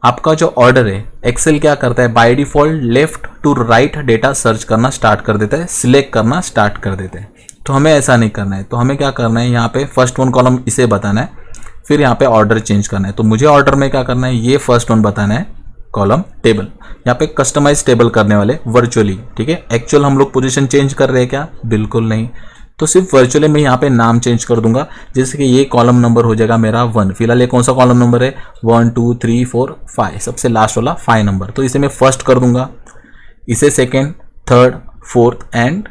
आपका जो ऑर्डर है, एक्सेल क्या करता है, by default left to right data search करना स्टार्ट कर देता है, सिलेक्ट करना स्टार्ट कर देते हैं। तो हमें ऐसा नहीं करना है, तो हमें क्या करना है, यहाँ पे फर्स्ट वन कॉलम इसे बताना है, फिर यहाँ पे ऑर्डर चेंज करना है। तो मुझे ऑर्डर में क्या करना है, ये फर्स्ट वन बताना है, कॉलम टेबल, यहाँ पे कस्टमाइज टेबल करने वाले वर्चुअली, ठीक है। एक्चुअल हम लोग पोजीशन चेंज कर रहे हैं क्या, बिल्कुल नहीं। तो सिर्फ वर्चुअली मैं यहाँ पे नाम चेंज कर दूंगा, जैसे कि ये कॉलम नंबर हो जाएगा मेरा 1। फिलहाल ये कौन सा कॉलम नंबर है, 1 2 3 4 5, सबसे लास्ट वाला 5 नंबर। तो इसे मैं फर्स्ट कर दूंगा, इसे second, third, fourth and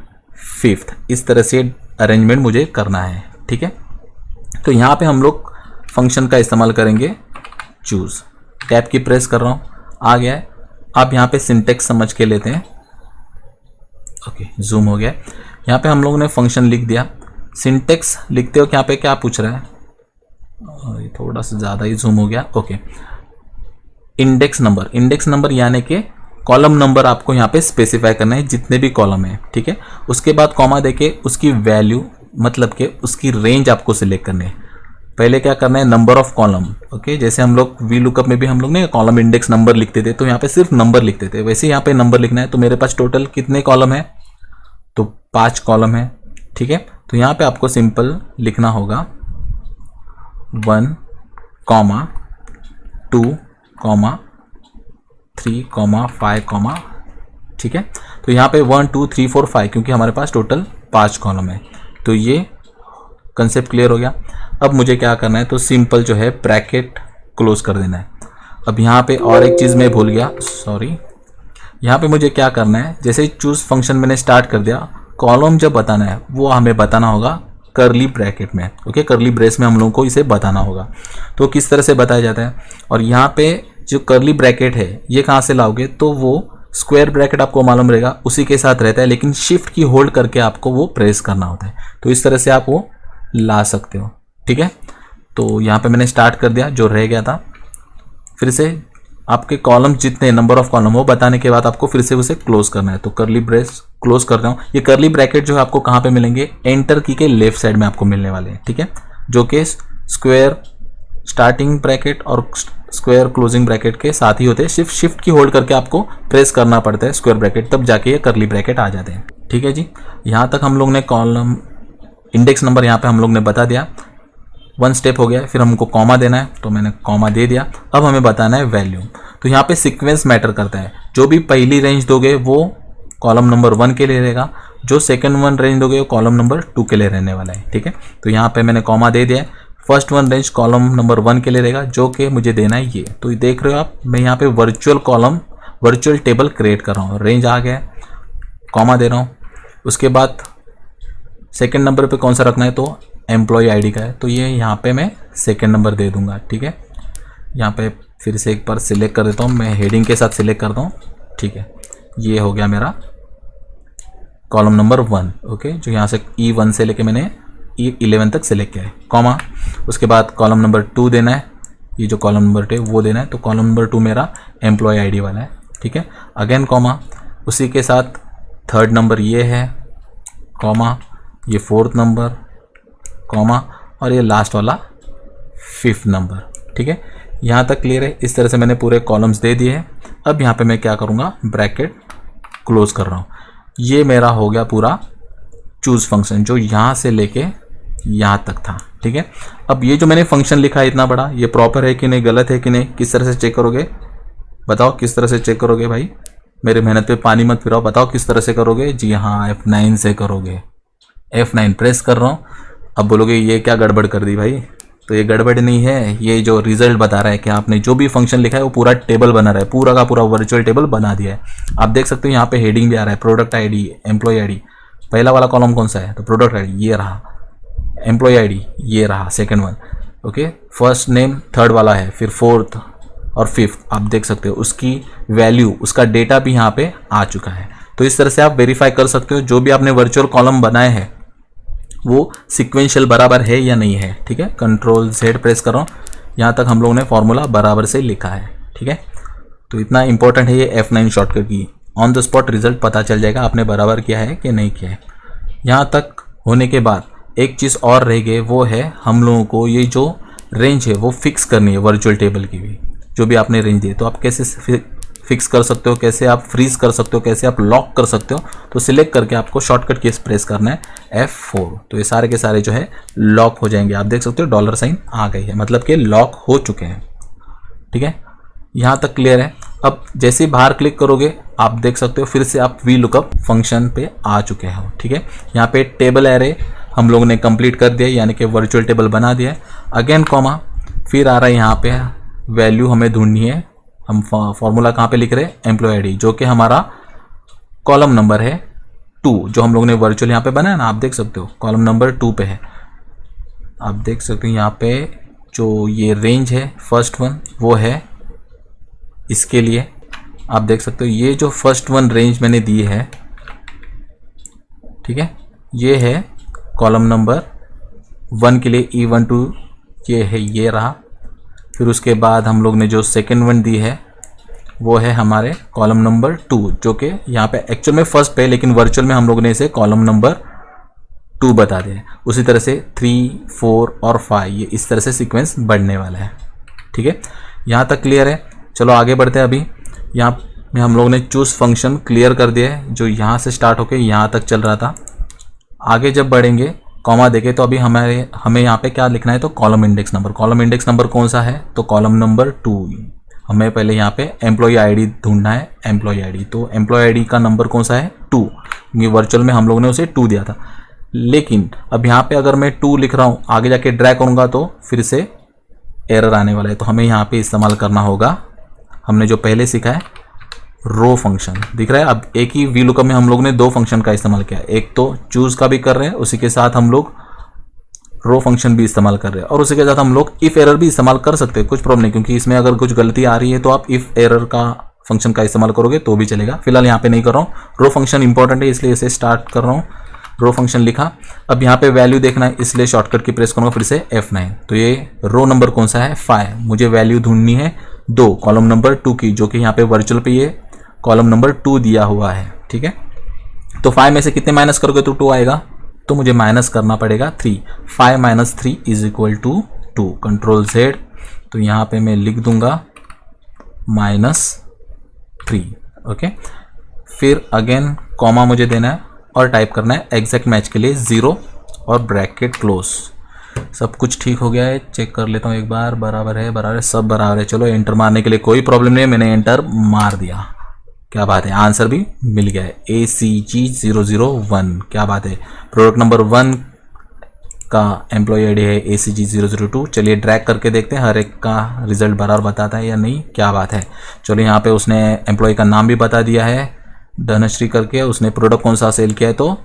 fifth, इस तरह से अरेंजमेंट मुझे करना है, ठीक है। तो यहाँ पे हम लोग फंक्शन का इस्तेमाल करेंगे चूज, टैब की प्रेस कर रहा हूँ, आ गया है। अब यहाँ पे सिंटेक्स समझ के लेते हैं, ओके, जूम हो गया। यहाँ पे हम लोगों ने फंक्शन लिख दिया, सिंटेक्स लिखते हो कि यहाँ पे क्या पूछ रहा है, थोड़ा सा ज़्यादा ही जूम हो गया, okay. Index number, index number यानी कि कॉलम नंबर आपको यहाँ पे स्पेसिफाई करना है, जितने भी कॉलम है, ठीक है। उसके बाद कॉमा देके उसकी वैल्यू, मतलब कि उसकी रेंज आपको सिलेक्ट करनी है। पहले क्या करना है, नंबर ऑफ कॉलम, ओके। जैसे हम लोग VLOOKUP में भी हम लोग ने कॉलम इंडेक्स नंबर लिखते थे, तो यहाँ पे सिर्फ नंबर लिखते थे, वैसे यहाँ पे नंबर लिखना है। तो मेरे पास टोटल कितने कॉलम है, तो 5 कॉलम है, ठीक है। तो यहाँ पे आपको सिंपल लिखना होगा 1, 2, 3, 5, ठीक है। तो यहाँ पे 1 2 3 4 5, क्योंकि हमारे पास टोटल 5 कॉलम है। तो ये कंसेप्ट क्लियर हो गया। अब मुझे क्या करना है, तो सिंपल जो है ब्रैकेट क्लोज कर देना है। अब यहाँ पे और एक चीज़ मैं भूल गया, सॉरी। यहाँ पे मुझे क्या करना है, जैसे चूज फंक्शन मैंने स्टार्ट कर दिया, कॉलम जब बताना है वो हमें बताना होगा करली ब्रैकेट में, ओके। करली ब्रेस में हम लोगों को इसे बताना होगा। तो किस तरह से बताया जाता है, और यहाँ पे जो करली ब्रैकेट है ये कहाँ से लाओगे, तो वो स्क्वायर ब्रैकेट आपको मालूम रहेगा, उसी के साथ रहता है, लेकिन शिफ्ट की होल्ड करके आपको वो प्रेस करना होता है। तो इस तरह से आप वो ला सकते हो, ठीक है। तो यहाँ पे मैंने स्टार्ट कर दिया, जो रह गया था फिर से आपके कॉलम जितने नंबर ऑफ कॉलम हो बताने के बाद आपको फिर से उसे क्लोज करना है। तो करली ब्रेस क्लोज कर रहा हूँ। ये करली ब्रैकेट जो है आपको कहाँ पे मिलेंगे, एंटर की के लेफ्ट साइड में आपको मिलने वाले हैं, ठीक है, जो कि स्क्वायर स्टार्टिंग ब्रैकेट और स्क्वायर क्लोजिंग ब्रैकेट के साथ ही होते हैं। शिफ्ट की होल्ड करके आपको प्रेस करना पड़ता है स्क्वायर ब्रैकेट, तब जाके ये करली ब्रैकेट आ जाते हैं, ठीक है जी। यहाँ तक हम लोग ने कॉलम इंडेक्स नंबर यहाँ पे हम लोग ने बता दिया, 1 स्टेप हो गया। फिर हमको कॉमा देना है, तो मैंने कॉमा दे दिया। अब हमें बताना है वैल्यू। तो यहाँ पे सीक्वेंस मैटर करता है, जो भी पहली रेंज दोगे वो कॉलम नंबर 1 के लिए रहेगा, जो सेकंड वन रेंज दोगे वो कॉलम नंबर 2 के लिए रहने वाला है, ठीक है। तो यहाँ पे मैंने कॉमा दे दिया है। First one range column number 1 के लिए रहेगा, जो कि मुझे देना है ये। तो देख रहे हो आप, मैं यहाँ पे वर्चुअल टेबल क्रिएट कर रहा हूँ। रेंज आ गया, कॉमा दे रहा हूँ। उसके बाद सेकंड नंबर पे कौन सा रखना है, तो एम्प्लॉय आईडी का है, तो ये यहाँ पे मैं सेकंड नंबर दे दूंगा, ठीक है। यहाँ पे फिर से एक बार सिलेक्ट कर देता हूँ, मैं हेडिंग के साथ सिलेक्ट करता हूँ, ठीक है। ये हो गया मेरा कॉलम नंबर 1, ओके, जो यहाँ से E1 से लेके मैंने E11 तक सिलेक्ट किया है, कॉमा। उसके बाद कॉलम नंबर 2 देना है, ये जो कॉलम नंबर 2 वो देना है, तो कॉलम नंबर 2 मेरा एम्प्लॉय आईडी वाला है, ठीक है। अगेन कॉमा, उसी के साथ थर्ड नंबर ये है, कॉमा, ये फोर्थ नंबर, कॉमा, और ये लास्ट वाला 5th नंबर, ठीक है। यहाँ तक क्लियर है। इस तरह से मैंने पूरे कॉलम्स दे दिए हैं। अब यहाँ पे मैं क्या करूँगा, ब्रैकेट क्लोज कर रहा हूँ। ये मेरा हो गया पूरा चूज फंक्शन, जो यहाँ से लेके यहाँ तक था, ठीक है। अब ये जो मैंने फंक्शन लिखा है इतना बड़ा, ये प्रॉपर है कि नहीं, गलत है कि नहीं, किस तरह से चेक करोगे, बताओ किस तरह से चेक करोगे भाई, मेरे मेहनत पे पानी मत फिराओ, बताओ किस तरह से करोगे। जी हाँ, F9 से करोगे। F9 प्रेस कर रहा हूँ। अब बोलोगे ये क्या गड़बड़ कर दी भाई, तो ये गड़बड़ नहीं है, ये जो रिजल्ट बता रहा है कि आपने जो भी फंक्शन लिखा है वो पूरा टेबल बना रहा है, पूरा का पूरा वर्चुअल टेबल बना दिया है। आप देख सकते हो यहाँ पे हेडिंग भी आ रहा है, प्रोडक्ट आईडी, एम्प्लॉय आईडी। पहला वाला कॉलम कौन सा है, तो प्रोडक्ट आईडी ये रहा, एम्प्लॉय आईडी ये रहा second one, okay. First name third वाला है, फिर फोर्थ और फिफ्थ आप देख सकते हो, उसकी वैल्यू, उसका डेटा भी यहाँ पे आ चुका है। तो इस तरह से आप वेरीफाई कर सकते हो जो भी आपने वर्चुअल कॉलम बनाए हैं वो सीक्वेंशियल बराबर है या नहीं है, ठीक है। कंट्रोल Z प्रेस कर रहा हूँ, यहाँ तक हम लोगों ने फॉर्मूला बराबर से लिखा है, ठीक है। तो इतना इंपॉर्टेंट है ये F9 शॉर्टकट की, ऑन द स्पॉट रिजल्ट पता चल जाएगा आपने बराबर किया है कि नहीं किया है। यहाँ तक होने के बाद एक चीज़ और रह गई, वो है हम लोगों को ये जो रेंज है वो फिक्स करनी है वर्चुअल टेबल की भी, जो भी आपने रेंज दी। तो आप कैसे फिक्स कर सकते हो, कैसे आप फ्रीज कर सकते हो, कैसे आप लॉक कर सकते हो, तो सिलेक्ट करके आपको शॉर्टकट कीज प्रेस करना है F4। तो ये सारे के सारे जो है लॉक हो जाएंगे। आप देख सकते हो डॉलर साइन आ गई है, मतलब कि लॉक हो चुके हैं, ठीक है। यहाँ तक क्लियर है। अब जैसे ही बाहर क्लिक करोगे आप देख सकते हो फिर से आप VLOOKUP फंक्शन पे आ चुके हो, ठीक है। यहाँ पे टेबल एरे हम लोगों ने कंप्लीट कर दिया, यानी कि वर्चुअल टेबल बना दिया। अगेन कॉमा, फिर आ रहा है यहाँ पे वैल्यू हमें ढूंढनी है। हम फॉर्मूला कहाँ पे लिख रहे हैं, एम्प्लॉय आईडी, जो कि हमारा कॉलम नंबर है 2, जो हम लोग ने वर्चुअल यहाँ पे बनाया ना, आप देख सकते हो कॉलम नंबर 2 पे है। आप देख सकते हो यहाँ पे जो ये रेंज है फर्स्ट वन वो है इसके लिए। आप देख सकते हो ये जो फर्स्ट वन रेंज मैंने दी है, ठीक है, ये है कॉलम नंबर 1 के लिए E1 to ये है, ये रहा। फिर उसके बाद हम लोग ने जो सेकेंड वन दी है वो है हमारे कॉलम नंबर 2, जो कि यहाँ पे एक्चुअल में फर्स्ट पे, लेकिन वर्चुअल में हम लोग ने इसे कॉलम नंबर 2 बता दिया। उसी तरह से 3, 4 और 5 ये इस तरह से सीक्वेंस बढ़ने वाला है, ठीक है। यहाँ तक क्लियर है। चलो आगे बढ़ते हैं। अभी यहाँ में हम लोग ने चूज फंक्शन क्लियर कर दिया है, जो यहाँ से स्टार्ट होकर यहाँ तक चल रहा था। आगे जब बढ़ेंगे कॉमा देखें तो अभी हमें यहाँ पे क्या लिखना है, तो column index number. Column index number कौन सा है, तो कॉलम नंबर 2। हमें पहले यहाँ पे एम्प्लॉय आईडी ढूंढना है, एम्प्लॉय आईडी। तो एम्प्लॉय आईडी का नंबर कौन सा है, 2। ये वर्चुअल में हम लोगों ने उसे 2 दिया था, लेकिन अब यहाँ पे अगर मैं 2 लिख रहा हूँ, आगे जाके ड्रैग करूँगा तो फिर से एरर आने वाला है। तो हमें यहाँ पे इस्तेमाल करना होगा हमने जो पहले सीखा है, रो फंक्शन। दिख रहा है। अब एक ही VLOOKUP में हम लोग ने 2 फंक्शन का इस्तेमाल किया, एक तो चूज का भी कर रहे हैं, उसी के साथ हम लोग रो फंक्शन भी इस्तेमाल कर रहे हैं, और उसी के साथ हम लोग इफ एरर भी इस्तेमाल कर सकते हैं, कुछ प्रॉब्लम नहीं, क्योंकि इसमें अगर कुछ गलती आ रही है तो आप इफ एरर का फंक्शन का इस्तेमाल करोगे तो भी चलेगा। फिलहाल यहाँ पे नहीं कर रहा हूँ, रो फंक्शन इंपॉर्टेंट है इसलिए इसे स्टार्ट कर रहा हूँ। रो फंक्शन लिखा। अब यहाँ पे वैल्यू देखना है, इसलिए शॉर्टकट की प्रेस करूँगा फिर से F9। तो ये रो नंबर कौन सा है, 5। मुझे वैल्यू ढूंढनी है 2 कॉलम नंबर 2 की, जो कि यहाँ पे वर्चुअल पे ये कॉलम नंबर 2 दिया हुआ है, ठीक है। तो 5 में से कितने माइनस करोगे तो 2 आएगा, तो मुझे माइनस करना पड़ेगा 3। 5 minus 3 is equal to 2। Control Z, तो यहाँ पे मैं लिख दूंगा -3, ओके। फिर अगेन कॉमा मुझे देना है और टाइप करना है एग्जैक्ट मैच के लिए 0 और ब्रैकेट क्लोज। सब कुछ ठीक हो गया है, चेक कर लेता हूँ एक बार, बराबर है, सब बराबर है। चलो एंटर मारने के लिए कोई प्रॉब्लम नहीं है, मैंने एंटर मार दिया, क्या बात है, आंसर भी मिल गया है ACG001, क्या बात है। प्रोडक्ट नंबर 1 का एम्प्लॉय आईडी है ACG002। चलिए ड्रैग करके देखते हैं हर एक का रिजल्ट बराबर बताता है या नहीं, क्या बात है। चलो यहाँ पे उसने एम्प्लॉय का नाम भी बता दिया है, धनश्री करके। उसने प्रोडक्ट कौन सा सेल किया है तो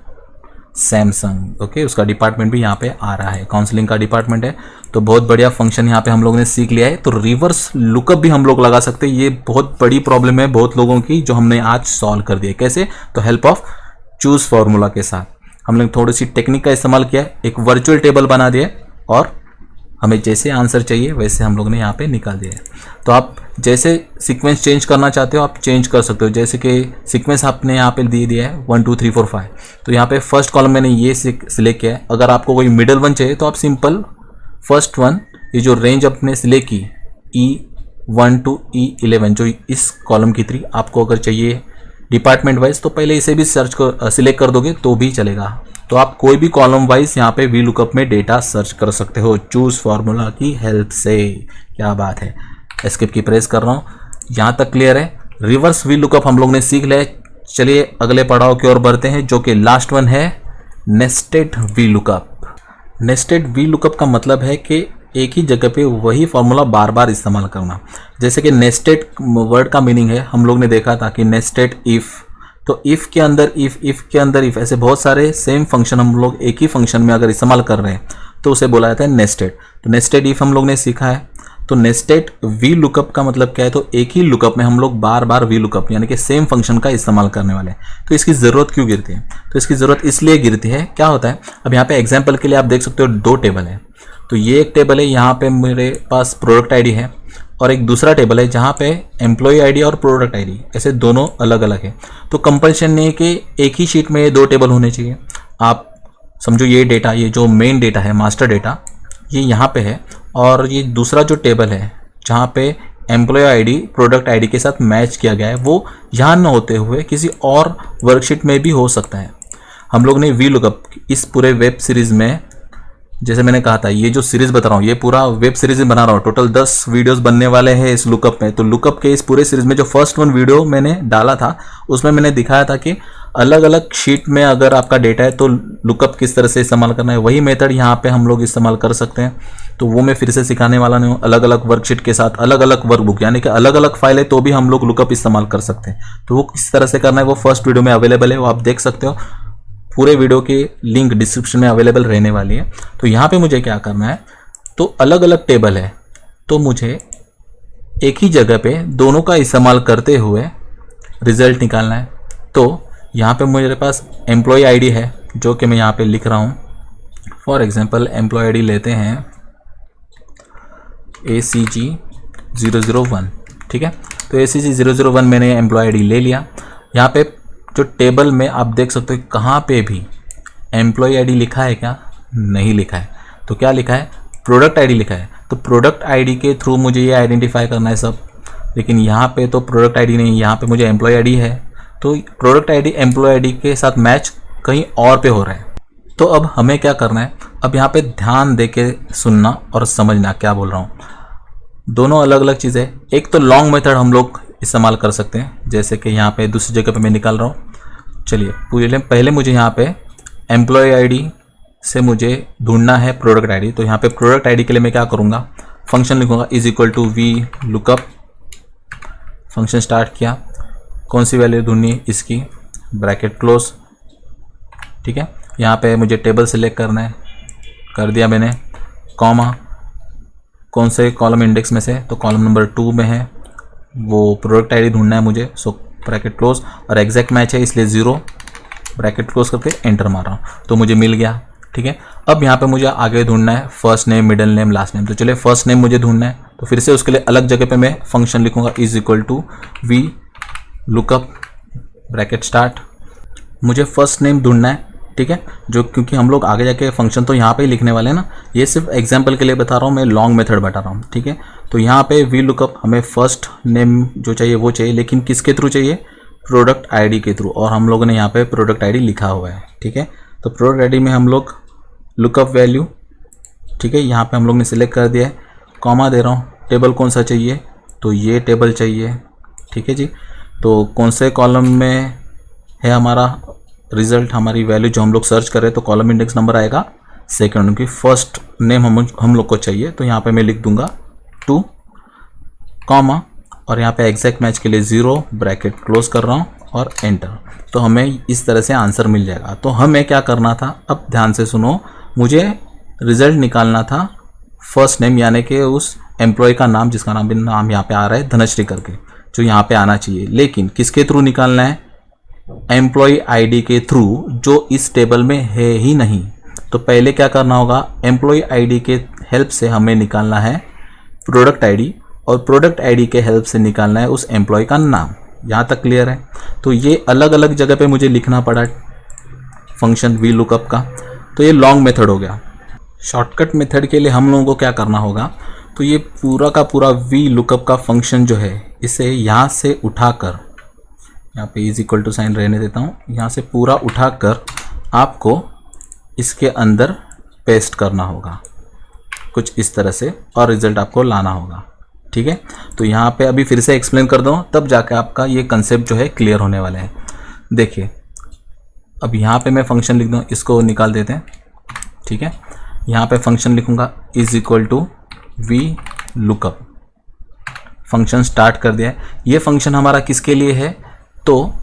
सैमसंग, ओके। उसका डिपार्टमेंट भी यहाँ पे आ रहा है, काउंसलिंग का डिपार्टमेंट है। तो बहुत बढ़िया फंक्शन यहाँ पे हम लोगों ने सीख लिया है। तो रिवर्स लुकअप भी हम लोग लगा सकते हैं, ये बहुत बड़ी प्रॉब्लम है बहुत लोगों की, जो हमने आज सॉल्व कर दिया। कैसे, तो हेल्प ऑफ चूज फॉर्मूला के साथ हम लोग थोड़ी सी टेक्निक का इस्तेमाल किया है, एक वर्चुअल टेबल बना दिया और हमें जैसे आंसर चाहिए वैसे हम लोग ने यहाँ पे निकाल दिया है। तो आप जैसे सीक्वेंस चेंज करना चाहते हो आप चेंज कर सकते हो, जैसे कि सीक्वेंस आपने यहाँ पे दे दिया है 1 2 3 4 5, तो यहाँ पे फर्स्ट कॉलम मैंने ये सिलेक्ट किया है। अगर आपको कोई मिडल वन चाहिए तो आप सिंपल फर्स्ट वन, ये जो रेंज आपने सिलेक्ट की E1 to E11, जो इस कॉलम की 3 आपको अगर चाहिए डिपार्टमेंट वाइज, तो पहले इसे भी सिलेक्ट कर दोगे तो भी चलेगा। तो आप कोई भी कॉलम वाइज यहाँ पे वी लुकअप में डेटा सर्च कर सकते हो चूज फार्मूला की हेल्प से, क्या बात है। एस्केप की प्रेस कर रहा हूँ, यहाँ तक क्लियर है। रिवर्स वी लुकअप हम लोग ने सीख लिया। चलिए अगले पड़ाव की ओर बढ़ते हैं, जो कि लास्ट वन है nested V lookup. Nested V lookup का मतलब है कि एक ही जगह पे वही फॉर्मूला बार बार इस्तेमाल करना। जैसे कि नेस्टेड वर्ड का मीनिंग है, हम लोग ने देखा था कि नेस्टेड इफ, तो इफ के अंदर इफ के अंदर इफ, ऐसे बहुत सारे सेम फंक्शन हम लोग एक ही फंक्शन में अगर इस्तेमाल कर रहे हैं तो उसे बोला जाता है नेस्टेड। तो नेस्टेड इफ हम लोग ने सीखा है। तो नेस्टेड वी लुकअप का मतलब क्या है, तो एक ही लुकअप में हम लोग बार बार वी लुकअप यानी कि सेम फंक्शन का इस्तेमाल करने वाले हैं। तो इसकी ज़रूरत क्यों गिरती है, तो इसकी ज़रूरत इसलिए गिरती है, क्या होता है, अब यहाँ पे एग्जाम्पल के लिए आप देख सकते हो 2 टेबल है। तो ये एक टेबल है, यहाँ पे मेरे पास प्रोडक्ट आईडी है, और एक दूसरा टेबल है जहाँ पे एम्प्लॉय आईडी और प्रोडक्ट आईडी, ऐसे दोनों अलग अलग है। तो कंपल्शन नहीं है कि एक ही शीट में ये 2 टेबल होने चाहिए। आप समझो ये डेटा, ये जो मेन डेटा है मास्टर डेटा, ये यहाँ पे है, और ये दूसरा जो टेबल है जहाँ पे एम्प्लॉय आईडी प्रोडक्ट आईडी के साथ मैच किया गया है, वो यहाँ न होते हुए किसी और वर्कशीट में भी हो सकता है। हम लोग ने वी लुकअप इस पूरे वेब सीरीज़ में, जैसे मैंने कहा था, ये जो सीरीज बता रहा हूँ ये पूरा वेब सीरीज बना रहा हूँ, टोटल 10 वीडियोस बनने वाले हैं इस लुकअप में। तो लुकअप के इस पूरे सीरीज में जो फर्स्ट 1 वीडियो मैंने डाला था उसमें मैंने दिखाया था कि अलग अलग शीट में अगर आपका डेटा है तो लुकअप किस तरह से इस्तेमाल करना है। वही मेथड यहाँ पे हम लोग इस्तेमाल कर सकते हैं। तो वो मैं फिर से सिखाने वाला नहीं हूँ। अलग अलग वर्कशीट के साथ अलग अलग वर्कबुक, यानी कि अलग अलग फाइल है तो भी हम लोग लुकअप इस्तेमाल कर सकते हैं। तो वो किस तरह से करना है वो फर्स्ट वीडियो में अवेलेबल है, वो आप देख सकते हो। पूरे वीडियो की लिंक डिस्क्रिप्शन में अवेलेबल रहने वाली है। तो यहाँ पे मुझे क्या करना है, तो अलग अलग टेबल है तो मुझे एक ही जगह पे दोनों का इस्तेमाल करते हुए रिजल्ट निकालना है। तो यहाँ पे मेरे पास एम्प्लॉय आईडी है जो कि मैं यहाँ पे लिख रहा हूँ। फॉर एग्जांपल एम्प्लॉय आईडी लेते हैं ACG001, ठीक है। तो ACG001 मैंने एम्प्लॉय आईडी ले लिया। यहाँ पे जो टेबल में आप देख सकते हो कहाँ पे भी एम्प्लॉय आईडी लिखा है क्या, नहीं लिखा है। तो क्या लिखा है, प्रोडक्ट आईडी लिखा है। तो प्रोडक्ट आईडी के थ्रू मुझे ये आइडेंटिफाई करना है सब, लेकिन यहाँ पे तो प्रोडक्ट आईडी नहीं, यहाँ पे मुझे एम्प्लॉय आईडी है। तो प्रोडक्ट आईडी एम्प्लॉय आईडी के साथ मैच कहीं और पे हो रहा है। तो अब हमें क्या करना है, अब यहाँ पे ध्यान दे के सुनना और समझना क्या बोल रहा हूँ। दोनों अलग अलग चीज़ें। एक तो लॉन्ग मेथड हम लोग इस्तेमाल कर सकते हैं, जैसे कि यहाँ पे दूसरी जगह पे मैं निकाल रहा हूँ। चलिए पहले मुझे यहाँ पे एम्प्लॉय आईडी से मुझे ढूंढना है प्रोडक्ट आईडी। तो यहाँ पे प्रोडक्ट आईडी के लिए मैं क्या करूँगा, फंक्शन लिखूँगा = वी लुकअप। फंक्शन स्टार्ट किया, कौन सी वैल्यू ढूंढनी है इसकी, ब्रैकेट क्लोज, ठीक है। यहाँ पे मुझे टेबल सेलेक्ट करना है, कर दिया मैंने, कॉमा, कौन से कॉलम इंडेक्स में से, तो कॉलम नंबर 2 में है, वो प्रोडक्ट आईडी ढूंढना है मुझे। सो ब्रैकेट क्लोज, और एग्जैक्ट मैच है इसलिए 0, ब्रैकेट क्लोज करके एंटर मार रहा हूँ, तो मुझे मिल गया, ठीक है। अब यहाँ पे मुझे आगे ढूंढना है first name, middle name, last name. तो चलिए फर्स्ट नेम मुझे ढूंढना है, तो फिर से उसके लिए अलग जगह पे मैं फंक्शन लिखूंगा is equal to V lookup bracket start. मुझे फर्स्ट नेम ढूंढना है, ठीक है, जो क्योंकि हम लोग आगे जाके फंक्शन तो यहाँ पे ही लिखने वाले हैं ना, ये सिर्फ एग्जांपल के लिए बता रहा हूँ, मैं लॉन्ग मेथड बता रहा हूँ, ठीक है। तो यहाँ पे वी लुकअप हमें फर्स्ट नेम जो चाहिए वो चाहिए, लेकिन किसके थ्रू चाहिए, प्रोडक्ट आईडी के थ्रू, और हम लोगों ने यहाँ पे प्रोडक्ट आईडी लिखा हुआ है, ठीक है। तो प्रोडक्ट आईडी में हम लोग लुकअप वैल्यू, ठीक है, यहाँ पे हम लोग ने सिलेक्ट कर दिया है, कॉमा दे रहा हूँ, टेबल कौन सा चाहिए, तो ये टेबल चाहिए, ठीक है जी। तो कौन से कॉलम में है हमारा रिजल्ट, हमारी वैल्यू जो हम लोग सर्च कर रहे हैं, तो कॉलम इंडेक्स नंबर आएगा सेकंड, क्योंकि फर्स्ट नेम हम लोग को चाहिए, तो यहाँ पे मैं लिख दूंगा 2 कॉमा, और यहाँ पे एग्जैक्ट मैच के लिए 0 ब्रैकेट क्लोज कर रहा हूँ और एंटर। तो हमें इस तरह से आंसर मिल जाएगा। तो हमें क्या करना था, अब ध्यान से सुनो, मुझे रिजल्ट निकालना था फर्स्ट नेम, यानी कि उस एम्प्लॉय का नाम जिसका नाम यहाँ पे आ रहा है धनश्री करके, जो यहाँ पे आना चाहिए, लेकिन किसके थ्रू निकालना है, एम्प्लॉय आईडी के थ्रू, जो इस टेबल में है ही नहीं। तो पहले क्या करना होगा, एम्प्लॉय आईडी के हेल्प से हमें निकालना है प्रोडक्ट आईडी, और प्रोडक्ट आईडी के हेल्प से निकालना है उस एम्प्लॉय का नाम। यहाँ तक क्लियर है। तो ये अलग अलग जगह पे मुझे लिखना पड़ा फंक्शन वी लुकअप का, तो ये लॉन्ग मेथड हो गया। शॉर्टकट मेथड के लिए हम लोगों को क्या करना होगा, तो ये पूरा का पूरा वी लुकअप का फंक्शन जो है, इसे यहाँ से उठाकर, यहाँ पे इज इक्वल टू साइन रहने देता हूँ, यहाँ से पूरा उठाकर आपको इसके अंदर पेस्ट करना होगा कुछ इस तरह से, और रिजल्ट आपको लाना होगा, ठीक है। तो यहाँ पे अभी फिर से एक्सप्लेन कर दूँ, तब जाके आपका ये कंसेप्ट जो है क्लियर होने वाला है। देखिए अब यहाँ पे मैं फंक्शन लिख दूँ, इसको निकाल देते हैं, ठीक है। यहाँ पे फंक्शन लिखूँगा is equal to V lookup, function start कर दिया है। ये फंक्शन हमारा किसके लिए है, तो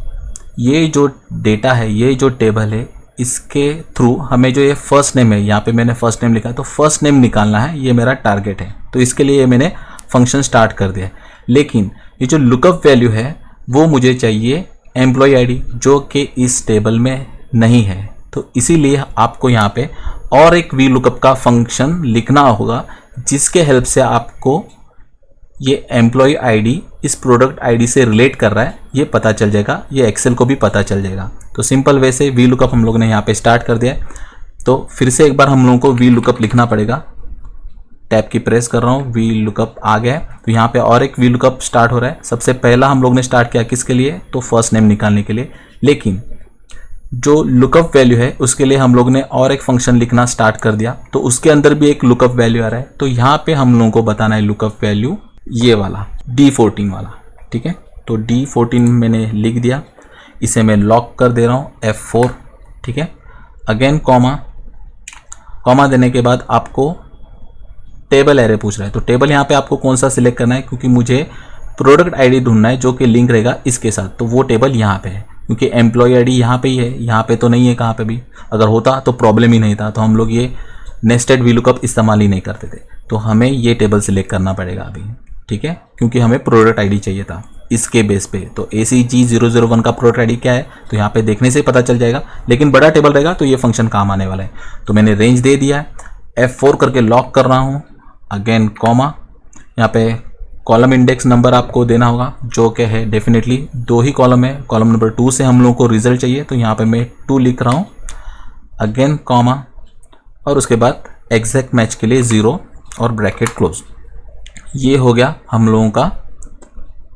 ये जो डेटा है, ये जो टेबल है, इसके थ्रू हमें जो ये फर्स्ट नेम है, यहाँ पे मैंने फर्स्ट नेम लिखा है, तो फर्स्ट नेम निकालना है, ये मेरा टारगेट है। तो इसके लिए मैंने फंक्शन स्टार्ट कर दिया है। लेकिन ये जो लुकअप वैल्यू है वो मुझे चाहिए एम्प्लॉय आईडी, जो कि इस टेबल में नहीं है। तो इसीलिए आपको यहाँ पे और एक वी लुकअप का फंक्शन लिखना होगा, जिसके हेल्प से आपको ये एम्प्लॉय आईडी इस प्रोडक्ट आईडी से रिलेट कर रहा है ये पता चल जाएगा, ये एक्सेल को भी पता चल जाएगा। तो सिंपल वे से वी लुकअप हम लोग ने यहाँ पे स्टार्ट कर दिया है। तो फिर से एक बार हम लोगों को वी लुकअप लिखना पड़ेगा, टैब की प्रेस कर रहा हूँ, वी लुकअप आ गया है। तो यहाँ पे और एक वी लुकअप स्टार्ट हो रहा है। सबसे पहला हम लोग ने स्टार्ट किया किसके लिए, तो फर्स्ट नेम निकालने के लिए, लेकिन जो लुकअप वैल्यू है उसके लिए हम लोग ने और एक फंक्शन लिखना स्टार्ट कर दिया, तो उसके अंदर भी एक लुकअप वैल्यू आ रहा है। तो यहाँ पे हम लोगों को बताना है लुकअप वैल्यू ये वाला D14 वाला, ठीक है। तो D14 मैंने लिख दिया, इसे मैं लॉक कर दे रहा हूँ F4, ठीक है। अगेन कॉमा देने के बाद आपको टेबल एरे पूछ रहा है। तो टेबल यहाँ पे आपको कौन सा सिलेक्ट करना है, क्योंकि मुझे प्रोडक्ट आईडी ढूंढना है जो कि लिंक रहेगा इसके साथ, तो वो टेबल यहाँ पे है, क्योंकि एम्प्लॉय आईडी यहाँ पे ही है, यहाँ पे तो नहीं है कहाँ पे भी। अगर होता तो प्रॉब्लम ही नहीं था, तो हम लोग ये नेस्टेड वी लुकअप इस्तेमाल ही नहीं करते थे। तो हमें ये टेबल सिलेक्ट करना पड़ेगा अभी, ठीक है, क्योंकि हमें प्रोडक्ट आईडी चाहिए था इसके बेस पे। तो ACG001 का प्रोडक्ट आईडी क्या है, तो यहाँ पे देखने से पता चल जाएगा, लेकिन बड़ा टेबल रहेगा तो ये फंक्शन काम आने वाला है। तो मैंने रेंज दे दिया है, F4 करके लॉक कर रहा हूँ, अगेन कॉमा, यहाँ पे कॉलम इंडेक्स नंबर आपको देना होगा, जो कि है डेफिनेटली 2 ही कॉलम है। कॉलम नंबर 2 से हम लोगों को रिजल्ट चाहिए, तो यहाँ पे मैं 2 लिख रहा हूँ, अगेन कॉमा, और उसके बाद एग्जैक्ट मैच के लिए 0 और ब्रैकेट क्लोज। ये हो गया हम लोगों का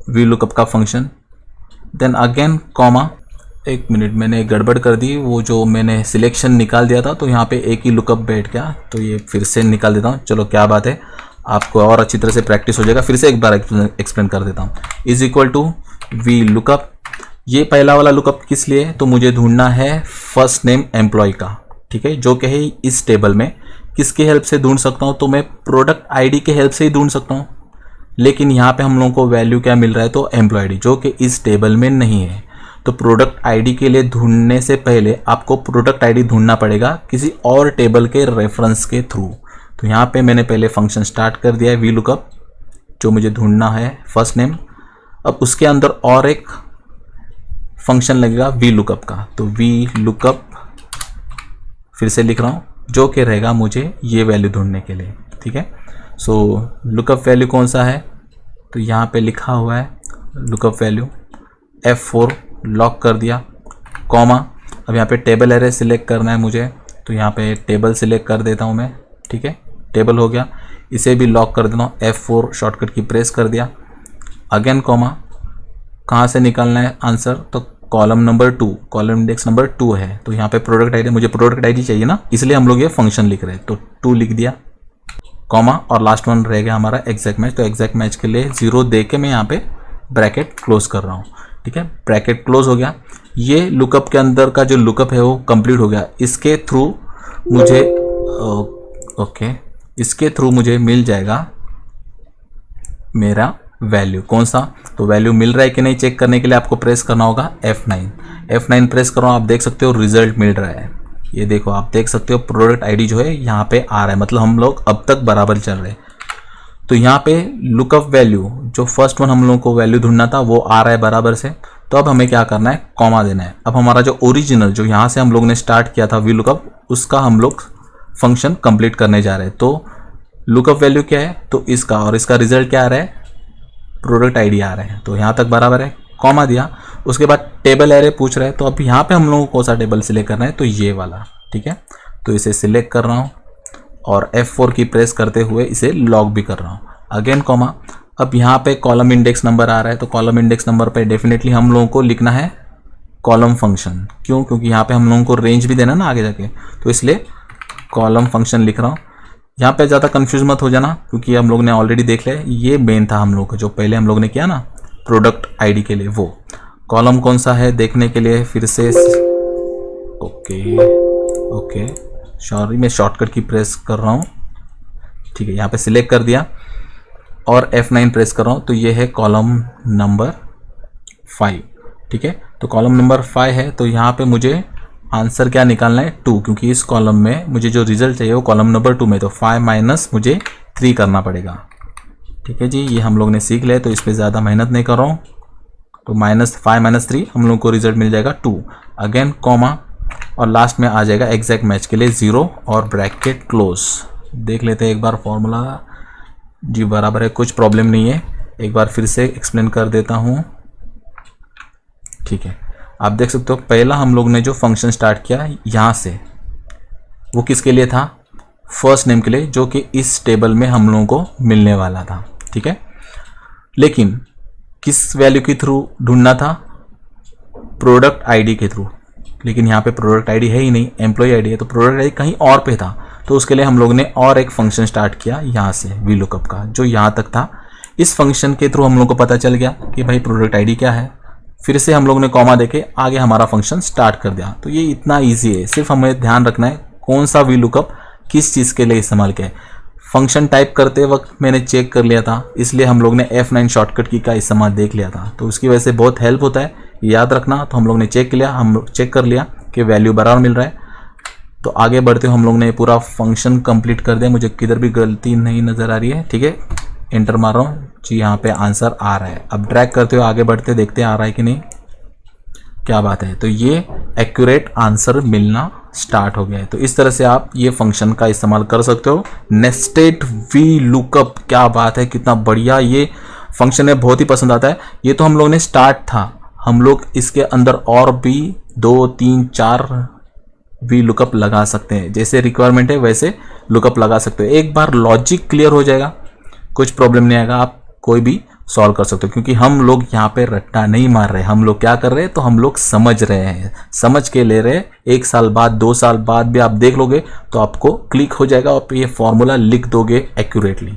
वी लुकअप का फंक्शन। देन अगेन कॉमा, एक मिनट मैंने गड़बड़ कर दी, वो जो मैंने सिलेक्शन निकाल दिया था, तो यहाँ पे एक ही लुकअप बैठ गया, तो ये फिर से निकाल देता हूँ। चलो क्या बात है, आपको और अच्छी तरह से प्रैक्टिस हो जाएगा। फिर से एक बार एक्सप्लेन कर देता हूँ। Is equal to V lookup, ये पहला वाला लुकअप किस लिए, तो मुझे ढूंढना है फर्स्ट नेम एम्प्लॉय का, ठीक है, जो कि है इस टेबल में। किसके हेल्प से ढूंढ सकता हूँ, तो मैं प्रोडक्ट आईडी के हेल्प से ही ढूंढ सकता हूँ, लेकिन यहाँ पे हम लोगों को वैल्यू क्या मिल रहा है, तो एम्प्लॉय आईडी, जो कि इस टेबल में नहीं है। तो प्रोडक्ट आईडी के लिए ढूंढने से पहले आपको प्रोडक्ट आईडी ढूंढना पड़ेगा किसी और टेबल के रेफरेंस के थ्रू। तो यहाँ पे मैंने पहले फंक्शन स्टार्ट कर दिया है वी लुकअप, जो मुझे ढूंढना है फर्स्ट नेम। अब उसके अंदर और एक फंक्शन लगेगा वी लुकअप का, तो वी लुकअप फिर से लिख रहा हूँ, जो कि रहेगा मुझे ये वैल्यू ढूंढने के लिए, ठीक है। सो लुकअप वैल्यू कौन सा है, तो यहाँ पे लिखा हुआ है लुकअप वैल्यू F4 लॉक कर दिया, कॉमा। अब यहाँ पे टेबल एरे सिलेक्ट करना है मुझे, तो यहाँ पे टेबल सिलेक्ट कर देता हूँ मैं, ठीक है, टेबल हो गया। इसे भी लॉक कर देता हूँ, F4 शॉर्टकट की प्रेस कर दिया, अगेन कॉमा। कहाँ से निकालना है आंसर, तो column number 2, column index number 2 है, तो यहाँ पे प्रोडक्ट आईडी, मुझे प्रोडक्ट आईडी चाहिए ना, इसलिए हम लोग ये फंक्शन लिख रहे हैं, तो 2 लिख दिया, कॉमा। और लास्ट वन रह गया हमारा एग्जैक्ट मैच, तो एग्जैक्ट मैच के लिए 0 दे के मैं यहाँ पे ब्रैकेट क्लोज कर रहा हूँ, ठीक है, ब्रैकेट क्लोज हो गया। ये लुकअप के अंदर का जो लुकअप है वो कंप्लीट हो गया। इसके थ्रू मुझे इसके थ्रू मुझे मिल जाएगा मेरा वैल्यू, कौन सा, तो वैल्यू मिल रहा है कि नहीं चेक करने के लिए आपको प्रेस करना होगा F9 प्रेस करो, आप देख सकते हो रिजल्ट मिल रहा है। ये देखो आप देख सकते हो प्रोडक्ट आईडी जो है यहाँ पे आ रहा है, मतलब हम लोग अब तक बराबर चल रहे हैं। तो यहाँ पे लुकअप वैल्यू जो फर्स्ट वन हम लोग को वैल्यू ढूंढना था वो आ रहा है बराबर से। तो अब हमें क्या करना है, कॉमा देना है। अब हमारा जो ओरिजिनल जो यहाँ से हम लोग ने स्टार्ट किया था वी लुकअप, उसका हम लोग फंक्शन कंप्लीट करने जा रहे हैं। तो लुकअप वैल्यू क्या है, तो इसका, और इसका रिजल्ट क्या आ रहा है, प्रोडक्ट आईडी आ रहा है, तो यहाँ तक बराबर है, कॉमा दिया। उसके बाद टेबल एरे पूछ रहा है, तो अब यहाँ पे हम लोगों को कौन सा टेबल सिलेक्ट करना है, तो ये वाला, ठीक है। तो इसे सिलेक्ट कर रहा हूँ और F4 की प्रेस करते हुए इसे लॉक भी कर रहा हूँ, अगेन कॉमा। अब यहाँ पे कॉलम इंडेक्स नंबर आ रहा है, तो कॉलम इंडेक्स नंबर पे डेफिनेटली हम लोगों को लिखना है कॉलम फंक्शन। क्यों, क्योंकि यहाँ पे हम लोगों को रेंज भी देना ना आगे जाके, तो इसलिए कॉलम फंक्शन लिख रहा हूँ। यहाँ पे ज़्यादा कंफ्यूज मत हो जाना, क्योंकि हम लोग ने ऑलरेडी देख लिया, ये मेन था हम लोग का जो पहले हम लोग ने किया ना प्रोडक्ट आईडी के लिए। वो कॉलम कौन सा है देखने के लिए फिर से ओके सॉरी, मैं शॉर्टकट की प्रेस कर रहा हूँ, ठीक है। यहाँ पे सिलेक्ट कर दिया और F9 प्रेस कर रहा हूँ, तो ये है कॉलम नंबर 5, ठीक है। तो कॉलम नंबर 5 है, तो यहाँ पे मुझे आंसर क्या निकालना है, 2, क्योंकि इस कॉलम में मुझे जो रिजल्ट चाहिए वो कॉलम नंबर 2 में, तो 5 माइनस मुझे 3 करना पड़ेगा, ठीक है जी। ये हम लोग ने सीख लिया, तो इस पर ज़्यादा मेहनत नहीं कर रहा हूँ। तो -5 - 3 हम लोग को रिजल्ट मिल जाएगा 2, अगेन कॉमा, और लास्ट में आ जाएगा एग्जैक्ट मैच के लिए 0 और ब्रैकेट क्लोज। देख लेते हैं एक बार फॉर्मूला, जी बराबर है, कुछ प्रॉब्लम नहीं है। एक बार फिर से एक्सप्लेन कर देता हूँ, ठीक है। आप देख सकते हो पहला हम लोग ने जो फंक्शन स्टार्ट किया यहाँ से, वो किसके लिए था, फर्स्ट नेम के लिए, जो कि इस टेबल में हम लोगों को मिलने वाला था, ठीक है। लेकिन किस वैल्यू के थ्रू ढूंढना था, प्रोडक्ट आईडी के थ्रू, लेकिन यहाँ पे प्रोडक्ट आईडी है ही नहीं, एम्प्लॉय आईडी है, तो प्रोडक्ट आईडी कहीं और पे था। तो उसके लिए हम लोग ने और एक फंक्शन स्टार्ट किया यहाँ से वी लुकअप का, जो यहाँ तक था। इस फंक्शन के थ्रू हम लोग को पता चल गया कि भाई प्रोडक्ट आईडी क्या है, फिर से हम लोग ने कॉमा देके आगे हमारा फंक्शन स्टार्ट कर दिया। तो ये इतना ईजी है, सिर्फ हमें ध्यान रखना है कौन सा वी लुकअप किस चीज़ के लिए इस्तेमाल किया है। फंक्शन टाइप करते वक्त मैंने चेक कर लिया था, इसलिए हम लोग ने F9 शॉर्टकट की का इस्तेमाल देख लिया था, तो उसकी वजह से बहुत हेल्प होता है, याद रखना। तो हम लोग ने चेक किया, हम चेक कर लिया कि वैल्यू बराबर मिल रहा है। तो आगे बढ़ते हुए हम लोग ने पूरा फंक्शन कंप्लीट कर दिया। मुझे किधर भी गलती नहीं नज़र आ रही है, ठीक है। एंटर मार रहा हूँ जी, यहाँ पे आंसर आ रहा है। अब ड्रैग करते हुए आगे बढ़ते देखते हैं आ रहा है कि नहीं, क्या बात है। तो ये एक्यूरेट आंसर मिलना स्टार्ट हो गया है। तो इस तरह से आप ये फंक्शन का इस्तेमाल कर सकते हो, नेस्टेड वी लुकअप। क्या बात है, कितना बढ़िया ये फंक्शन है, बहुत ही पसंद आता है। ये तो हम लोग ने स्टार्ट था, हम लोग इसके अंदर और भी 2, 3, 4 वी लुकअप लगा सकते हैं, जैसे रिक्वायरमेंट है वैसे लुकअप लगा सकते हो। एक बार लॉजिक क्लियर हो जाएगा, कुछ प्रॉब्लम नहीं आएगा, आप कोई भी सॉल्व कर सकते हो। क्योंकि हम लोग यहाँ पे रट्टा नहीं मार रहे, हम लोग क्या कर रहे हैं, तो हम लोग समझ रहे हैं, समझ के ले रहे हैं। 1 साल बाद 2 साल बाद भी आप देख लोगे तो आपको क्लिक हो जाएगा और ये फॉर्मूला लिख दोगे एक्यूरेटली।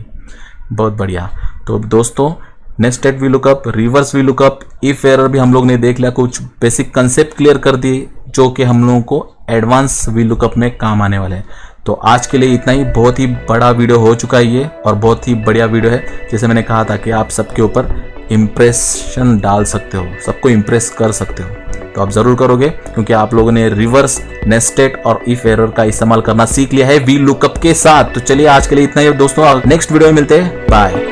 बहुत बढ़िया। तो दोस्तों, nested V lookup, reverse V lookup, if error भी हम लोग ने देख लिया, कुछ बेसिक कंसेप्ट क्लियर कर दिए जो कि हम लोगों को एडवांस वी लुकअप में काम आने वाले हैं। तो आज के लिए इतना ही। बहुत ही बड़ा वीडियो हो चुका है ये, और बहुत ही बढ़िया वीडियो है। जैसे मैंने कहा था कि आप सबके ऊपर इम्प्रेशन डाल सकते हो, सबको इम्प्रेस कर सकते हो, तो आप ज़रूर करोगे, क्योंकि आप लोगों ने रिवर्स, नेस्टेड और इफ एरर का इस्तेमाल करना सीख लिया है वी लुकअप के साथ। तो चलिए आज के लिए इतना ही दोस्तों, नेक्स्ट वीडियो में मिलते हैं, बाय।